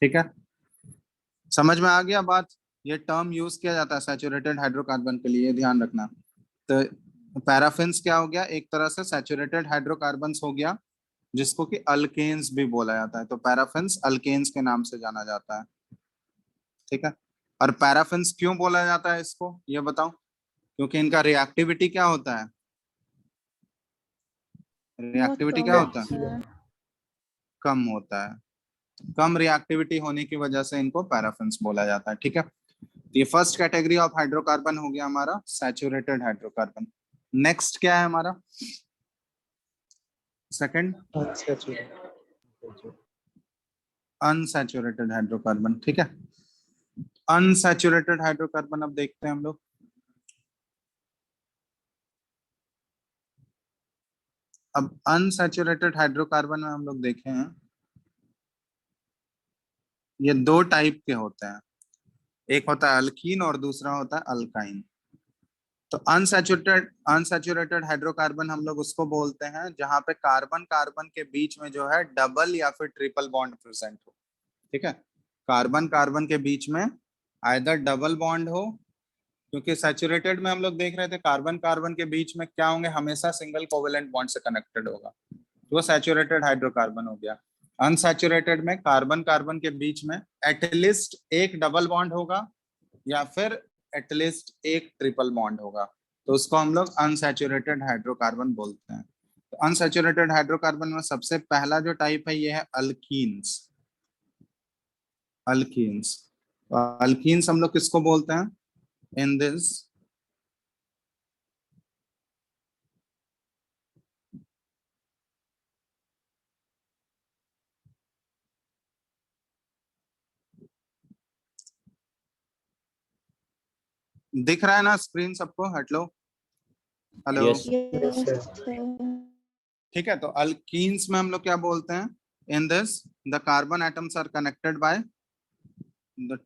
ठीक है, समझ में आ गया बात? ये टर्म यूज किया जाता है सैचुरेटेड हाइड्रोकार्बन के लिए, ध्यान रखना। तो पैराफिन्स क्या हो गया, एक तरह से सैचुरेटेड हाइड्रोकार्बन्स हो गया, जिसको कि अल्केन्स भी बोला जाता है। तो पैराफिन्स अल्केन्स के नाम से जाना जाता है, ठीक है। और पैराफिन्स क्यों बोला जाता है इसको, ये बताओ? क्योंकि इनका रिएक्टिविटी क्या होता है, रिएक्टिविटी क्या होता है, कम होता है। कम रिएक्टिविटी होने की वजह से इनको पैराफिन्स बोला जाता है, ठीक है। तो ये फर्स्ट कैटेगरी ऑफ हाइड्रोकार्बन हो गया हमारा सैचुरेटेड हाइड्रोकार्बन। नेक्स्ट क्या है हमारा, सेकंड अनसैचुरेटेड हाइड्रोकार्बन, ठीक है। अनसैचुरेटेड हाइड्रोकार्बन अब देखते हैं हम लोग। अब अनसैचुरेटेड हाइड्रोकार्बन में हम लोग देखे हैं ये दो टाइप के होते हैं, एक होता है अल्कीन और दूसरा होता है अल्काइन। तो अनसैचुरेटेड हाइड्रोकार्बन हम लोग उसको बोलते हैं जहां पे कार्बन कार्बन के बीच में जो है डबल या फिर ट्रिपल बॉन्ड प्रेजेंट हो, ठीक है, कार्बन कार्बन के बीच में आइदर डबल बॉन्ड हो, क्योंकि सैचुरेटेड में हम लोग देख रहे थे कार्बन कार्बन के बीच में क्या होंगे, हमेशा सिंगल कोवेलेंट बॉन्ड से कनेक्टेड होगा, तो वो सैचुरेटेड हाइड्रोकार्बन हो गया। अनसैचुरेटेड में कार्बन कार्बन के बीच में एटलीस्ट एक डबल बॉन्ड होगा या फिर एटलीस्ट एक ट्रिपल बॉन्ड होगा, तो उसको हम लोग अनसैचुरेटेड हाइड्रोकार्बन बोलते हैं। तो अनसैचुरेटेड हाइड्रोकार्बन में सबसे पहला जो टाइप है ये है अल्कीन्स। अल्कीन्स, अल्कीन्स हम लोग किसको बोलते हैं, इन दिस दिख रहा है ना स्क्रीन सबको, हट लो, हेलो, Yes. ठीक है। तो अल्कीन्स में हम लोग क्या बोलते हैं, in this the carbon atoms are connected by the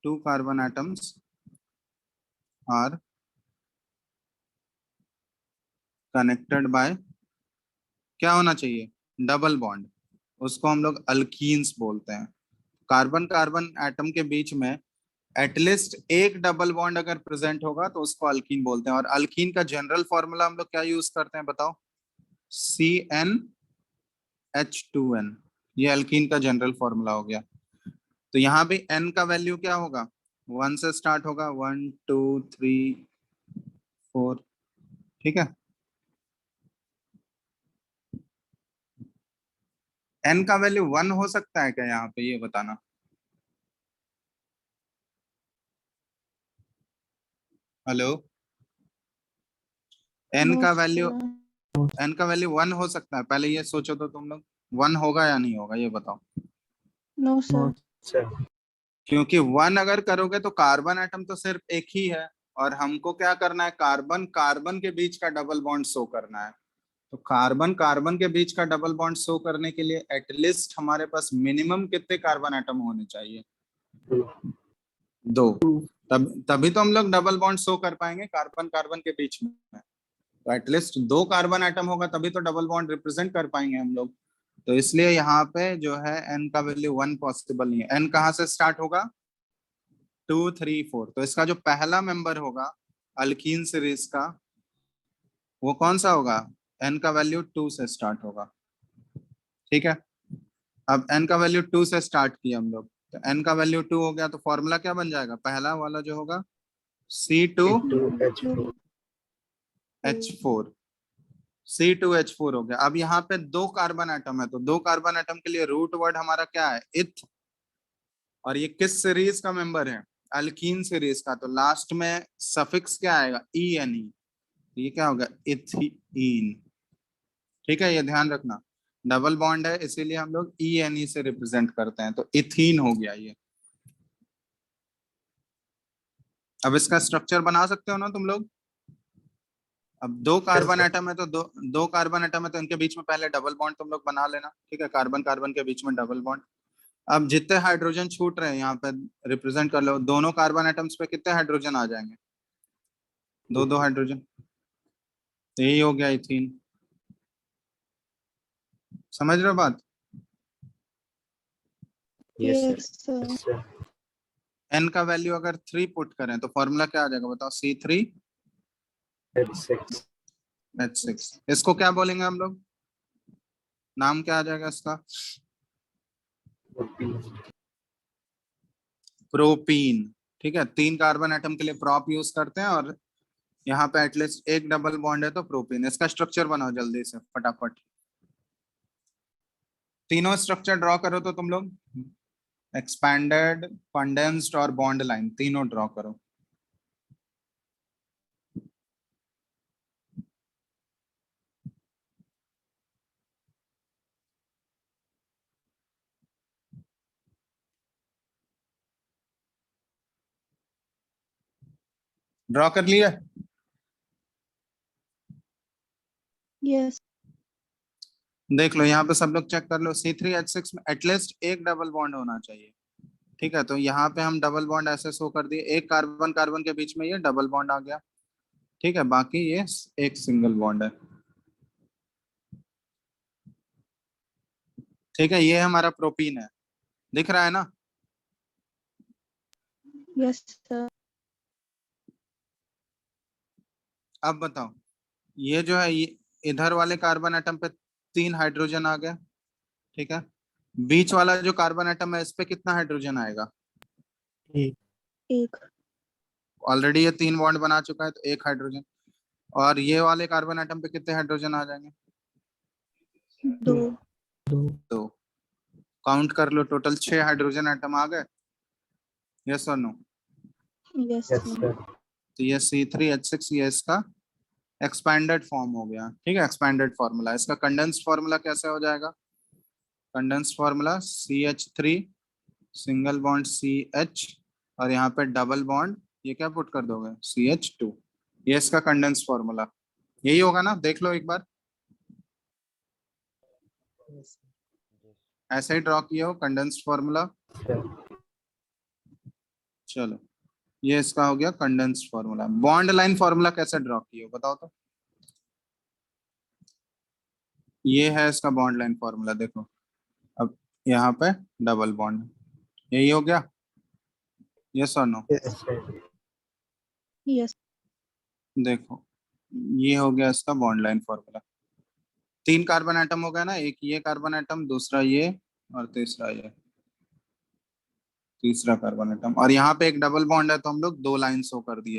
two carbon atoms are connected by, क्या होना चाहिए, डबल बॉन्ड, उसको हम लोग अल्कीन्स बोलते हैं। कार्बन कार्बन एटम के बीच में एटलीस्ट एक डबल बॉन्ड अगर प्रेजेंट होगा तो उसको अल्कीन बोलते हैं। और अल्कीन का जनरल फॉर्मूला हम लोग क्या यूज करते हैं बताओ, CnH2n, ये अल्कीन का जनरल फॉर्मूला हो गया। तो यहाँ भी n का वैल्यू क्या होगा, 1 से स्टार्ट होगा, 1 2 3 4, ठीक है। n का वैल्यू 1 हो सकता है क्या यहाँ पे, ये बताना, हेलो, n का वैल्यू, n का वैल्यू 1 हो सकता है, पहले ये सोचो तो तुम लोग, 1 होगा या नहीं होगा ये बताओ। No, sir. क्योंकि 1 अगर करोगे तो कार्बन एटम तो सिर्फ एक ही है और हमको क्या करना है, कार्बन कार्बन के बीच का डबल बॉन्ड शो करना है। तो कार्बन कार्बन के बीच का डबल बॉन्ड शो करने के लिए एटलीस्ट हमारे पास मिनिमम कितने कार्बन एटम होने चाहिए? 2। तभी तो हम लोग डबल बॉन्ड शो कर पाएंगे कार्बन कार्बन के बीच में। तो एटलीस्ट 2 कार्बन एटम होगा तभी तो डबल बॉन्ड रिप्रेजेंट कर पाएंगे हम लोग। तो इसलिए यहाँ पे जो है n का वैल्यू 1 पॉसिबल नहीं है। n कहाँ से स्टार्ट होगा? 2 3 4। तो इसका जो पहला मेंबर होगा अल्कीन सीरीज का वो कौन सा होगा? n का वैल्यू 2 से स्टार्ट होगा। ठीक है, अब n का वैल्यू 2 से स्टार्ट किया हम लोग, तो n का वैल्यू 2 हो गया, तो फॉर्मूला क्या बन जाएगा? पहला वाला जो होगा C2H4 C2H4 C2H4 हो गया। अब यहाँ पे 2 कार्बन एटम है, तो 2 कार्बन एटम के लिए रूट वर्ड हमारा क्या है? इथ। और ये किस सीरीज का मेंबर है? अल्कीन सीरीज का। तो लास्ट में सफिक्स क्या आएगा? ENE। ये क्या होगा? इथीन। ठीक है, ये ध्यान रखना, डबल बॉन्ड है इसीलिए हम लोग ENE से रिप्रेजेंट करते हैं। तो इथीन हो गया ये। अब इसका स्ट्रक्चर बना सकते हो ना तुम लोग? अब 2 कार्बन एटम है तो दो कार्बन एटम है तो इनके बीच में पहले डबल बॉन्ड तुम लोग बना लेना। ठीक है, कार्बन कार्बन के बीच में डबल बॉन्ड। अब जितने हाइड्रोजन छूट रहे हैं यहाँ पे रिप्रेजेंट कर लो, दोनों कार्बन एटम्स पे कितने हाइड्रोजन आ जाएंगे? 2 हाइड्रोजन। तो यही हो गया इथीन। समझ रहे हो बात? Yes sir. Yes, sir. n का वैल्यू अगर 3 पुट करें तो फॉर्मूला क्या आ जाएगा बताओ? H6. C3H6। इसको क्या बोलेंगे हम लोग? नाम क्या आ जाएगा इसका? प्रोपीन। ठीक है, 3 कार्बन एटम के लिए प्रॉप यूज करते हैं और यहाँ पे एटलीस्ट एक डबल बॉन्ड है तो प्रोपीन। इसका स्ट्रक्चर बनाओ जल्दी से फटाफट। तीनों स्ट्रक्चर ड्रॉ करो तो तुम लोग, एक्सपैंडेड, कंडेंस्ड और बॉन्ड लाइन, तीनों ड्रॉ करो। ड्रॉ कर लिया? Yes. देख लो यहाँ पे सब लोग चेक कर लो, C3H6 में एटलीस्ट एक डबल बॉन्ड होना चाहिए। ठीक है, तो यहाँ पे हम डबल बॉन्ड ऐसे शो कर दिए, एक कार्बन कार्बन के बीच में ये डबल बॉन्ड आ गया। ठीक है, बाकी ये एक सिंगल बॉन्ड है। ठीक है, ये हमारा प्रोपीन है, दिख रहा है ना? Yes, sir. अब बताओ, ये जो है ये इधर वाले कार्बन एटम पे 3 हाइड्रोजन आ गया। ठीक है, बीच वाला जो कार्बन एटम है इस पे कितना हाइड्रोजन आएगा? एक ऑलरेडी ये 3 बॉन्ड बना चुका है तो 1 हाइड्रोजन। और ये वाले कार्बन एटम पे कितने हाइड्रोजन आ जाएंगे? दो 2। काउंट कर लो, टोटल 6 हाइड्रोजन एटम आ गए। यस और no? Yes, Yes, sir. sir. तो ये C3H6 ये इसका एक्सपैंडेड फॉर्म हो गया। ठीक है, एक्सपैंडेड फॉर्मूला। इसका कंडेंस्ड फॉर्मूला कैसे हो जाएगा? Condensed formula CH3 single bond CH और यहाँ पे डबल बॉन्ड, ये क्या पुट कर दोगे? CH2। ये इसका कंडेंस्ड फॉर्मूला यही होगा ना? देख लो एक बार, Yes, ऐसे ही ड्रॉ किया हो कंडेंस्ड फॉर्मूला। sir. चलो, ये इसका हो गया condensed formula. Bond line formula कैसे ड्रॉ किया हो बताओ तो? ये है इसका बॉन्ड लाइन फॉर्मूला, देखो। अब यहाँ पे डबल बॉन्ड, यही हो गया। यस और नो? Yes, sir. Yes. देखो, ये हो गया इसका bond line formula. 3 carbon atom हो गया ना, एक ये कार्बन एटम, दूसरा ये और तीसरा ये, तीसरा कार्बन एटम। और यहाँ पे एक डबल बॉन्ड है तो हम लोग 2 लाइन शो कर दिए।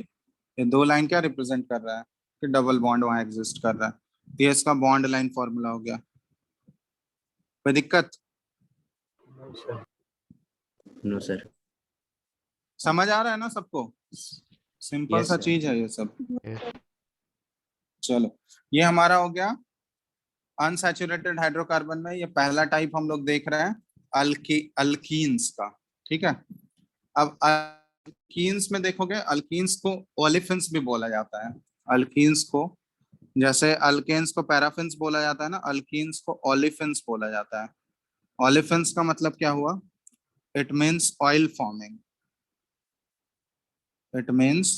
ये 2 लाइन क्या रिप्रेजेंट कर रहा है? कि डबल बॉन्ड वहां एग्जिस्ट कर रहा है। तो ये इसका बॉन्ड लाइन फॉर्मूला हो गया। कोई दिक्कत? No, sir. No sir. समझ आ रहा है ना सबको? सिंपल Yes, सा sir. चीज है ये सब। चलो, ये हमारा हो गया अनसैचुरेटेड हाइड्रोकार्बन में। ये पहला टाइप हम लोग देख रहे हैं अल्कीन्स का। ठीक है, अब अल्कीन्स में देखोगे, अल्कीन्स को ओलेफिन्स भी बोला जाता है। अल्कीन्स को जैसे अल्केन्स को पैराफिन्स बोला जाता है ना, अल्कीन्स को ओलिफिन्स बोला जाता है। ओलिफिन्स का मतलब क्या हुआ? It means oil forming, it means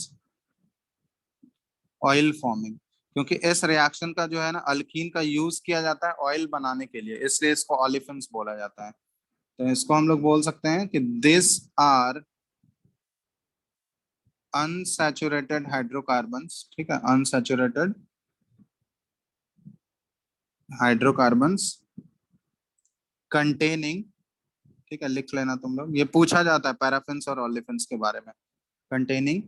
oil forming, क्योंकि इस रिएक्शन का जो है ना अल्कीन का यूज किया जाता है ऑयल बनाने के लिए, इसलिए इसको ओलिफिन्स बोला जाता है। तो इसको हम लोग बोल सकते हैं कि दिस आर अनसैचुरेटेड हाइड्रोकार्बन्स, ठीक है, अनसैचुरेटेड हाइड्रोकार्बन्स कंटेनिंग, ठीक है, लिख लेना तुम लोग, ये पूछा जाता है पैराफिन्स और ओलिफिन्स के बारे में। Containing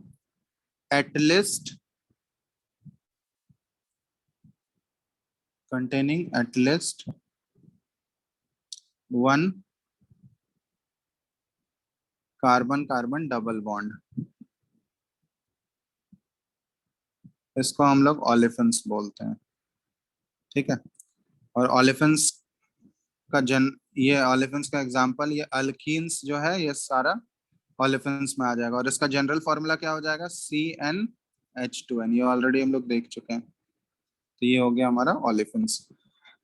at least one carbon carbon double bond, इसको हम लोग ओलिफिन्स बोलते हैं, ठीक है। और ओलिफिन्स का ये ओलिफिन्स का एग्जांपल, ये अल्कीन्स जो है ये सारा ओलिफिन्स में आ जाएगा, और इसका जनरल फॉर्मूला क्या हो जाएगा? CnH2n, ये ऑलरेडी हम लोग देख चुके हैं। तो ये हो गया हमारा ओलिफिन्स।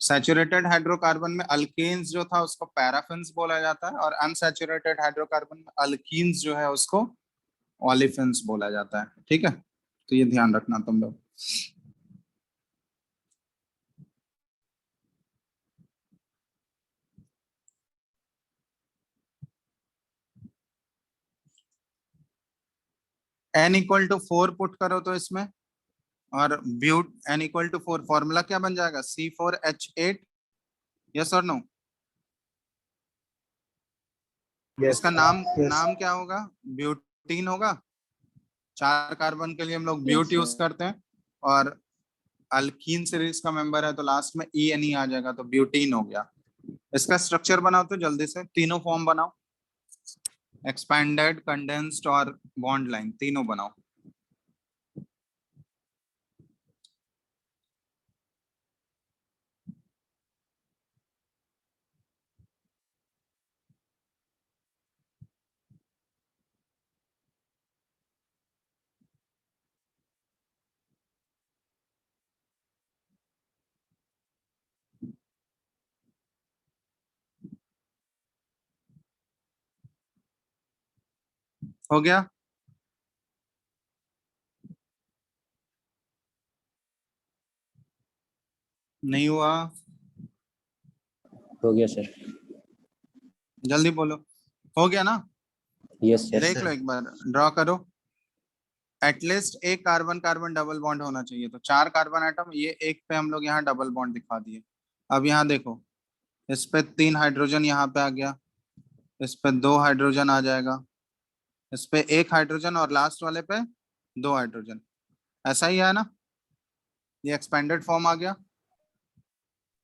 सैचुरेटेड हाइड्रोकार्बन में अल्केन्स जो था उसको पैराफिन्स बोला जाता है, और अनसैचुरेटेड हाइड्रोकार्बन में अल्कीन्स जो है उसको ओलिफिन्स बोला जाता है, ठीक है। तो ये ध्यान रखना तुम लोग। n=4 पुट करो तो इसमें, और ब्यूट n=4, फॉर्मूला क्या बन जाएगा? C4H8, यस और नो? यस इसका नाम यस नाम क्या होगा? ब्यूटीन होगा। 4 कार्बन के लिए हम लोग ब्यूट Yes, यूज करते हैं, और अल्कीन सीरीज का मेंबर है तो लास्ट में ENE आ जाएगा, तो ब्यूटीन हो गया। इसका स्ट्रक्चर बनाओ तो जल्दी से, तीनों फॉर्म बनाओ, एक्सपैंडेड, कंडेंस्ड और बॉन्ड लाइन, तीनों बनाओ। हो गया? नहीं हुआ? हो गया सर। जल्दी बोलो। हो गया ना? Yes sir. देख लो एक बार, ड्रॉ करो। एटलीस्ट एक कार्बन कार्बन डबल बॉन्ड होना चाहिए, तो 4 कार्बन एटम, ये एक पे हम लोग यहाँ डबल बॉन्ड दिखा दिए। अब यहाँ देखो, इस पे 3 हाइड्रोजन यहाँ पे आ गया, इस पे 2 हाइड्रोजन आ जाएगा, इस पे 1 हाइड्रोजन, और लास्ट वाले पे 2 हाइड्रोजन। ऐसा ही है ना? ये एक्सपेंडेड फॉर्म आ गया,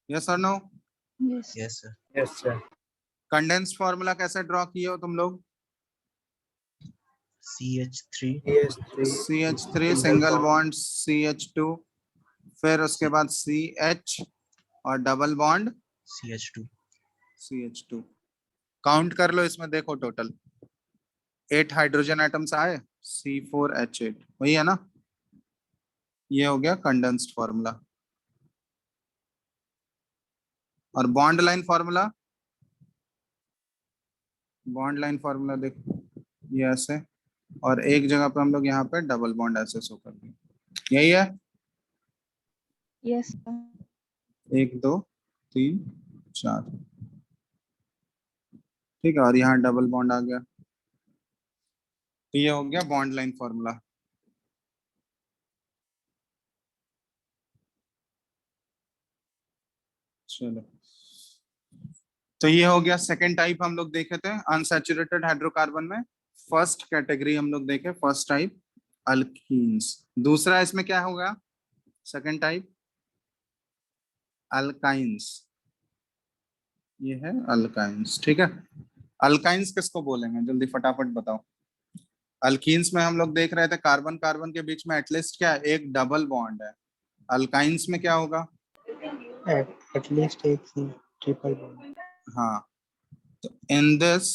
यस और no? yes, yes sir. Yes sir. Condensed formula कैसे ड्रॉ किए हो तुम लोग? CH3 CH3 single bond CH2, फिर उसके बाद CH और double bond CH2 CH2। Count कर लो इसमें, देखो टोटल 8 हाइड्रोजन एटम्स आए, C4H8, वही है ना? ये हो गया कंडेंस्ड फॉर्मूला। और bond line formula, bond line formula देखो, ये ऐसे, और एक जगह पे हम लोग यहाँ पे डबल बॉन्ड ऐसे शो कर देंगे, यही है। yes, sir. 1 2 3 4, ठीक है, और यहाँ डबल बॉन्ड आ गया। तो ये हो गया बॉन्ड लाइन फॉर्मूला। चलो, तो ये हो गया सेकेंड टाइप हम लोग देखे थे अनसैचुरेटेड हाइड्रोकार्बन में। फर्स्ट कैटेगरी हम लोग देखे, फर्स्ट टाइप अल्कीन्स। दूसरा इसमें क्या होगा? सेकेंड टाइप अल्काइंस, ये है अल्काइंस, ठीक है। अल्काइंस किसको बोलेंगे जल्दी फटाफट बताओ। अल्कीन्स में हम लोग देख रहे थे कार्बन कार्बन के बीच में एटलीस्ट क्या है? एक डबल बॉन्ड है। अल्काइंस में क्या होगा? एटलीस्ट एक सी ट्रिपल बॉन्ड। हाँ, तो इन दिस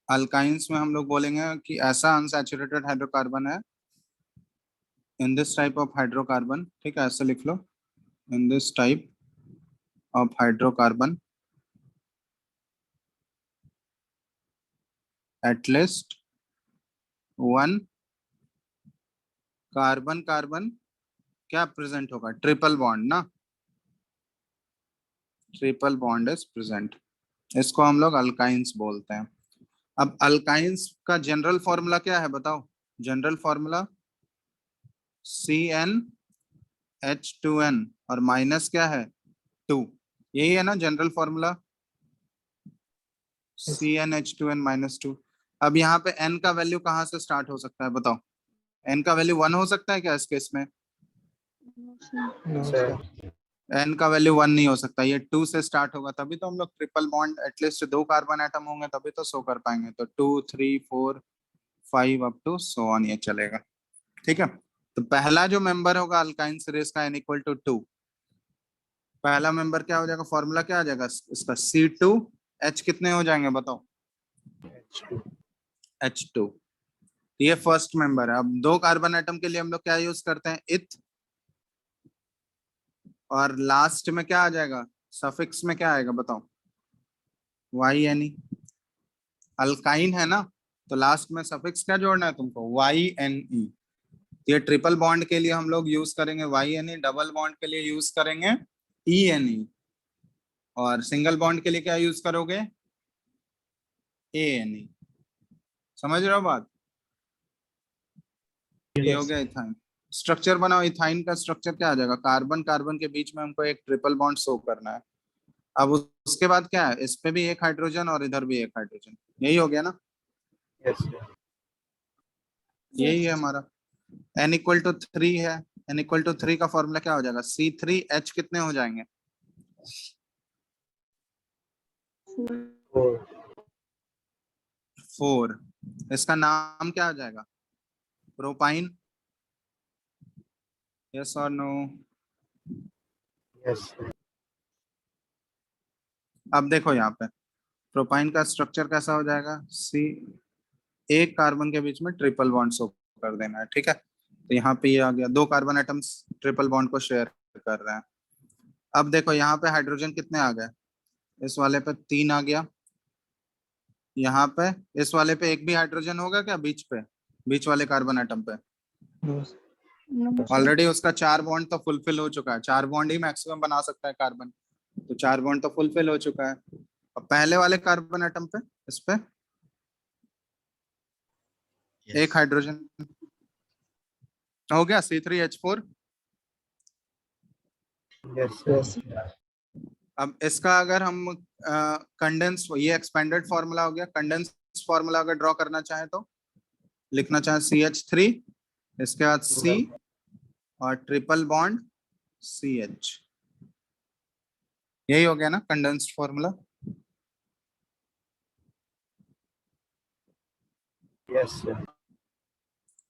अल्काइंस में हम लोग बोलेंगे कि ऐसा अनसैचुरेटेड हाइड्रोकार्बन है in this type of hydrocarbon, ठीक है, ऐसे लिख लो, in this type of hydrocarbon at least one carbon carbon क्या प्रेजेंट होगा, ट्रिपल बॉन्ड ना, ट्रिपल बॉन्ड इज प्रेजेंट, इसको हम लोग अल्काइंस बोलते हैं। अब अल्काइंस का जनरल फॉर्मूला क्या है बताओ, जनरल फॉर्मूला CnH2n और माइनस क्या है 2, यही है ना जनरल फॉर्मूला, CnH2n -2। अब यहाँ पे n का वैल्यू कहाँ से स्टार्ट हो सकता है बताओ, n का वैल्यू 1 हो सकता है क्या इस केस में, नो सर। n का वैल्यू 1 नहीं हो सकता, ये 2 से स्टार्ट होगा, तभी तो हम लोग triple bond at least 2 carbon atom होंगे तभी तो शो कर पाएंगे, तो 2 3 4 5 अप टू सो ऑन ये चलेगा, ठीक है। तो पहला जो मेंबर होगा अल्काइन सीरीज का n = 2, पहला मेंबर क्या हो जाएगा, फॉर्मूला क्या आ जाएगा इसका C2H कितने हो जाएंगे बताओ, H2, ये फर्स्ट मेंबर है। अब 2 कार्बन एटम के लिए हम लोग क्या यूज करते हैं, इथ, और लास्ट में क्या आ जाएगा, सफिक्स में क्या आएगा बताओ, YNE, अल्काइन है ना, तो लास्ट में सफिक्स क्या जोड़ना है तुमको, YNE। ये ट्रिपल बॉन्ड के लिए हम लोग यूज करेंगे YNE, डबल बॉन्ड के लिए यूज करेंगे ENE, और सिंगल बॉन्ड के लिए क्या यूज करोगे, ANE। समझ रहे हो बात, ये हो गया इथाइन। स्ट्रक्चर बनाओ, इथाइन का स्ट्रक्चर क्या आ जाएगा, कार्बन कार्बन के बीच में हमको एक ट्रिपल बॉन्ड शो करना है। अब उसके बाद क्या है, इस पे भी एक हाइड्रोजन और इधर भी एक हाइड्रोजन, यही हो गया ना, यही है हमारा। n = 3 है, n = 3 का फॉर्मूला क्या हो जाएगा, C3H कितने हो जाएंगे, 4। इसका नाम क्या हो जाएगा, प्रोपाइन, यस और नो। अब देखो यहाँ पे प्रोपाइन का स्ट्रक्चर कैसा हो जाएगा, एक कार्बन के बीच में ट्रिपल बॉन्ड शो कर देना है, ठीक है। तो यहाँ पे ये आ गया, 2 कार्बन एटम्स ट्रिपल बॉन्ड को शेयर कर रहे हैं। अब देखो यहाँ पे हाइड्रोजन कितने आ गए, इस वाले पे 3 आ गया, यहाँ पे इस वाले पे एक भी हाइड्रोजन होगा क्या बीच पे, बीच वाले कार्बन एटम पे, नो No, sir. ऑलरेडी उसका 4 बॉन्ड तो फुलफिल हो चुका है, 4 बॉन्ड ही मैक्सिमम बना सकता है कार्बन, तो 4 बॉन्ड तो फुलफिल हो चुका है। अब पहले वाले कार्बन एटम पे इस पे एक हाइड्रोजन हो गया, C3H4। यस अब इसका अगर हम कंडेंस, ये एक्सपेंडेड फार्मूला हो गया, कंडेंस फार्मूला अगर ड्रॉ करना चाहे तो लिखना चाहे CH3, इसके बाद C और ट्रिपल बॉन्ड CH, यही हो गया ना condensed formula.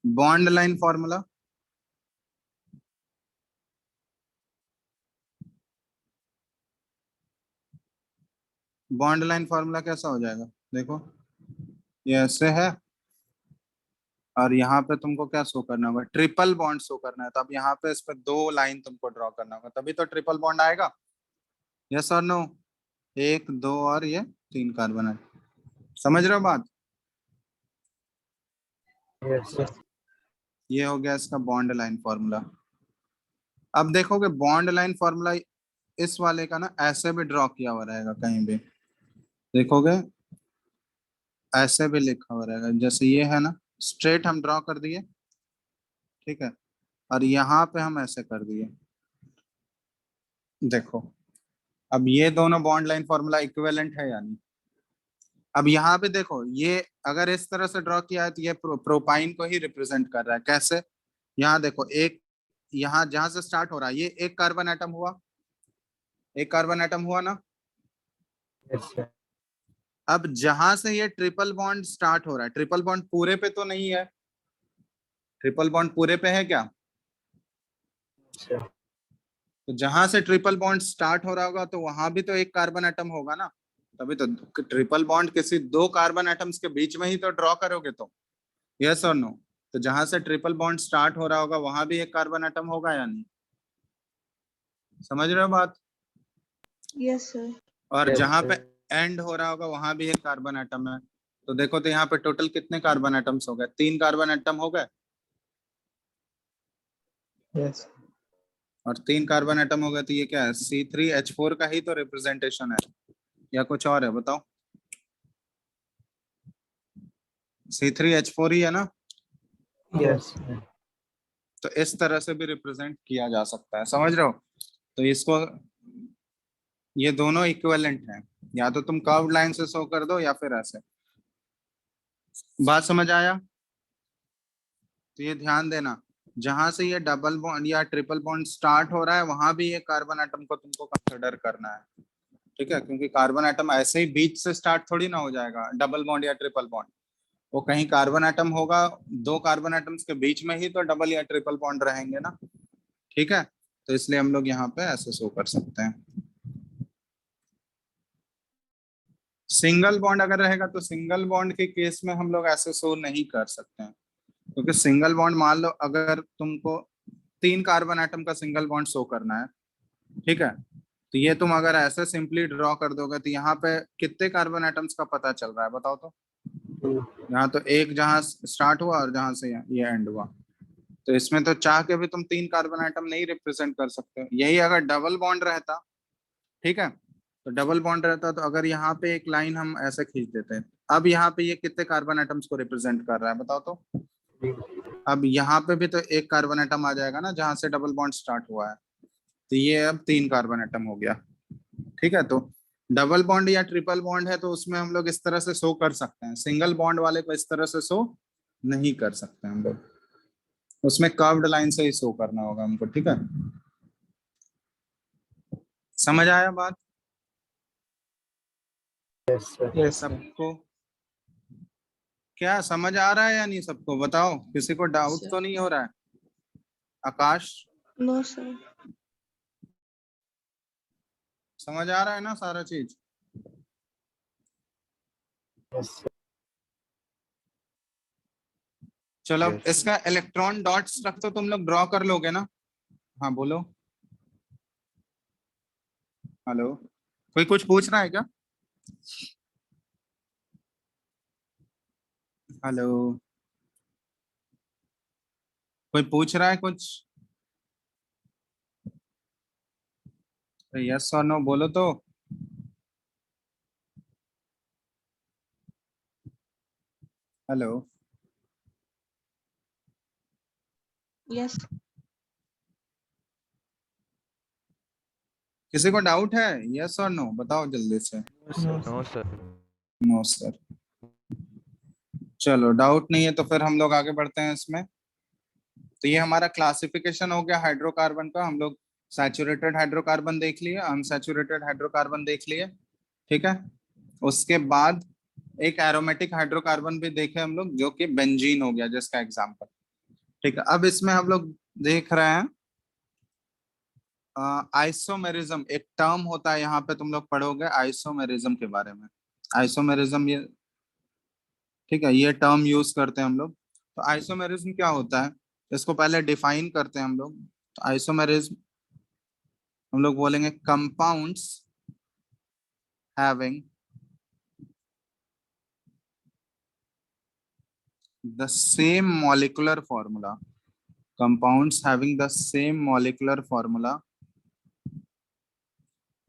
Bond line formula, bond line formula कैसा हो जाएगा देखो, ये ऐसे है और यहाँ पे तुमको क्या शो करना होगा, ट्रिपल बॉन्ड शो करना है, तो अब यहाँ पे इस पे 2 लाइन तुमको ड्रॉ करना होगा तभी तो ट्रिपल बॉन्ड आएगा, यस और नो, 1 2 और ये 3 कार्बन है, समझ रहे हो बात, ये हो गया इसका बॉन्ड लाइन फार्मूला। अब देखोगे बॉन्ड लाइन फार्मूला इस वाले का ना ऐसे भी ड्रॉ किया हुआ रहेगा, कहीं भी देखोगे ऐसे भी लिखा हुआ रहेगा, जैसे ये है ना, स्ट्रेट हम ड्रॉ कर दिए, ठीक है, और यहाँ पे हम ऐसे कर दिए, देखो अब ये दोनों बॉन्ड लाइन फार्मूला इक्विवेलेंट है या नहीं। अब यहाँ पे देखो ये अगर इस तरह से ड्रॉ किया है तो ये प्रोपाइन को ही रिप्रेजेंट कर रहा है, कैसे, यहाँ देखो एक, यहाँ जहां से स्टार्ट हो रहा है ये एक कार्बन एटम हुआ, एक कार्बन एटम हुआ ना, अब जहां से ये ट्रिपल बॉन्ड स्टार्ट हो रहा है, ट्रिपल बॉन्ड पूरे पे तो नहीं है, ट्रिपल बॉन्ड पूरे पे है क्या, तो जहां से ट्रिपल बॉन्ड स्टार्ट हो रहा होगा तो वहां भी तो एक कार्बन एटम होगा ना, तभी तो ट्रिपल बॉन्ड किसी दो कार्बन एटम्स के बीच में ही तो ड्रॉ करोगे तुम, यस और नो? तो जहां से ट्रिपल बॉन्ड स्टार्ट हो रहा होगा वहां भी एक कार्बन एटम होगा या नहीं? समझ रहे हो बात? Yes, sir. और Yes, जहां पे sir. एंड हो रहा होगा वहां भी एक कार्बन एटम है। तो देखो तो यहाँ पे टोटल कितने कार्बन एटम्स हो गए? 3 कार्बन एटम हो गए। Yes. और 3 कार्बन एटम हो गए तो ये क्या है? C3H4 का ही तो रिप्रेजेंटेशन है या कुछ और है? बताओ। C3H4 ही है ना? Yes. तो इस तरह से भी रिप्रेजेंट किया जा सकता है, समझ रहे हो? तो इसको, ये दोनों इक्विवेलेंट हैं, या तो तुम कर्व्ड लाइन से शो कर दो या फिर ऐसे। बात समझ आया? तो ये ध्यान देना, जहां से ये डबल बॉन्ड या ट्रिपल बॉन्ड स्टार्ट हो रहा है वहां भी ये कार्बन एटम को तुमको कंसिडर करना है, ठीक है? क्योंकि कार्बन एटम ऐसे ही बीच से स्टार्ट थोड़ी ना हो जाएगा, डबल बॉन्ड या ट्रिपल बॉन्ड। वो कहीं कार्बन एटम होगा, दो कार्बन एटम्स के बीच में ही तो डबल या ट्रिपल बॉन्ड रहेंगे ना, ठीक है? तो इसलिए हम लोग यहाँ पे ऐसे शो कर सकते हैं। सिंगल बॉन्ड अगर रहेगा तो सिंगल बॉन्ड के केस में हम लोग ऐसे शो नहीं कर सकते हैं, क्योंकि सिंगल बॉन्ड, मान लो अगर तुमको 3 कार्बन एटम का सिंगल बॉन्ड शो करना है, ठीक है? तो ये तुम अगर ऐसे सिंपली ड्रॉ कर दोगे तो यहाँ पे कितने कार्बन एटम्स का पता चल रहा है बताओ तो? यहाँ तो एक जहां स्टार्ट हुआ और जहां से ये एंड हुआ, तो इसमें तो चाह के भी तुम 3 कार्बन एटम नहीं रिप्रेजेंट कर सकते। यही अगर डबल बॉन्ड रहता, ठीक है, तो डबल बॉन्ड रहता तो अगर यहाँ पे एक लाइन हम ऐसे खींच देते हैं, अब यहाँ पे ये कितने कार्बन एटम्स को रिप्रेजेंट कर रहा है बताओ तो? अब यहाँ पे भी तो एक कार्बन एटम आ जाएगा ना जहां से डबल बॉन्ड स्टार्ट हुआ है, तो ये अब 3 कार्बन एटम हो गया, ठीक है? तो डबल बॉन्ड या ट्रिपल बॉन्ड है तो उसमें हम लोग इस तरह से शो कर सकते हैं, सिंगल बॉन्ड वाले को इस तरह से शो नहीं कर सकते हम लोग, उसमें कर्व्ड लाइन से ही शो करना होगा हमको, ठीक है? समझ आया बात? Yes, sir. Yes, sir. सबको क्या समझ आ रहा है या नहीं? सबको बताओ, किसी को डाउट Sir. तो नहीं हो रहा है? आकाश, No, sir. समझ आ रहा है ना सारा चीज? Yes, sir. चलो Yes. इसका इलेक्ट्रॉन डॉट स्ट्रक्चर तुम लोग ड्रॉ कर लोगे ना? हाँ बोलो, हेलो, कोई कुछ पूछ रहा है क्या? हेलो, कोई पूछ रहा है कुछ? यस और नो बोलो तो। Hello, Yes. किसी को डाउट है? यस और नो बताओ जल्दी से। No, sir. No sir. चलो डाउट नहीं है तो फिर हम लोग आगे बढ़ते हैं इसमें। तो ये हमारा क्लासिफिकेशन हो गया हाइड्रोकार्बन का। हम लोग सैचुरेटेड हाइड्रोकार्बन देख लिए, अनसैचुरेटेड हाइड्रोकार्बन देख लिए, ठीक है? उसके बाद एक एरोमेटिक हाइड्रोकार्बन भी देखे हम लोग, जो कि बेंजीन हो गया जिसका एग्जांपल, ठीक है? अब इसमें हम लोग देख रहे हैं आइसोमेरिज्म, एक टर्म होता है, यहाँ पे तुम लोग पढ़ोगे आइसोमेरिज्म के बारे में। आइसोमेरिज्म, ये ठीक है, ये टर्म यूज करते हैं हम लोग। तो आइसोमेरिज्म क्या होता है इसको पहले डिफाइन करते हैं हम लोग। तो आइसोमेरिज्म हम लोग बोलेंगे compounds having the same molecular formula, compounds having the same molecular formula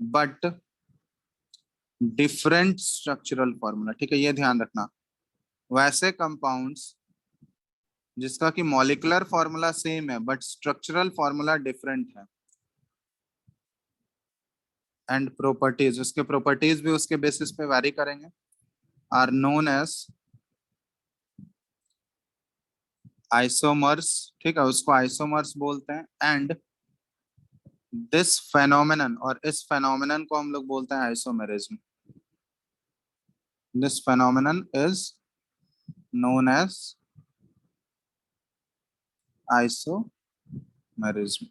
but different structural formula, ठीक है? ये ध्यान रखना, वैसे कंपाउंड्स जिसका कि मॉलिक्यूलर फॉर्मूला सेम है बट स्ट्रक्चरल फॉर्मूला डिफरेंट है, एंड प्रॉपर्टीज, उसके प्रॉपर्टीज भी उसके बेसिस पे वैरी करेंगे, आर नोन एज आइसोमर्स, ठीक है? उसको आइसोमर्स बोलते हैं। एंड दिस फेनोमेनन, और इस फेनोमेनन को हम लोग बोलते हैं isomerism. This phenomenon is known as isomerism.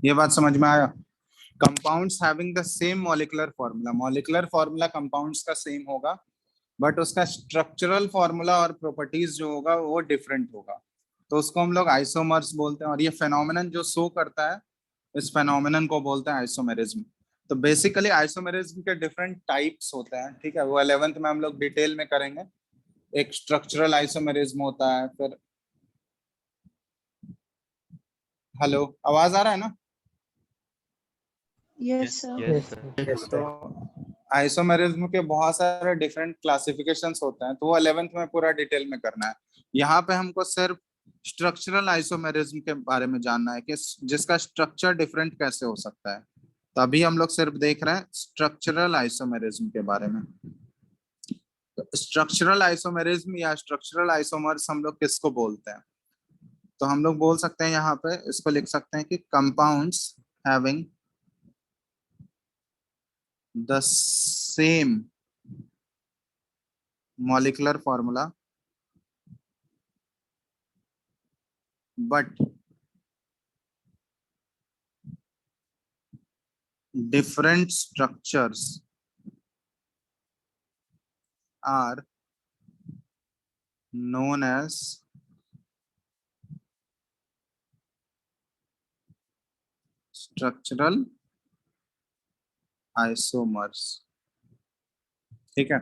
ये बात समझ में आया? Compounds having the same molecular formula, molecular formula compounds का सेम होगा बट उसका स्ट्रक्चरल फॉर्मूला और प्रॉपर्टीज जो होगा वो डिफरेंट होगा, तो उसको हम लोग आइसोमर्स बोलते हैं। और ये फेनोमेनन जो शो करता है इस फेनोमेनन को बोलते हैं आइसोमेरिज्म। तो बेसिकली आइसोमेरिज्म के डिफरेंट टाइप्स होते हैं, ठीक है, वो 11th में हम लोग डिटेल में करेंगे। एक स्ट्रक्चरल आइसोमेरिज्म होता है, फिर हेलो आवाज आ रहा है ना? Yes, sir. Yes, sir. Yes, तो sir. आइसोमेरिज्म के बहुत सारे डिफरेंट क्लासिफिकेशंस होते हैं, तो वो 11th में पूरा डिटेल में करना है। यहाँ पे हमको सिर्फ स्ट्रक्चरल आइसोमेरिज्म के बारे में जानना है कि जिसका स्ट्रक्चर डिफरेंट कैसे हो सकता है। तो अभी हम लोग सिर्फ देख रहे हैं स्ट्रक्चरल आइसोमेरिज्म के बारे में। स्ट्रक्चरल आइसोमेरिज्म या स्ट्रक्चरल आइसोमर्स हम लोग किसको बोलते हैं? तो हम लोग बोल सकते हैं, यहाँ पे इसको लिख सकते हैं कि compounds having the same molecular formula but different structures are known as structural isomers। ठीक है,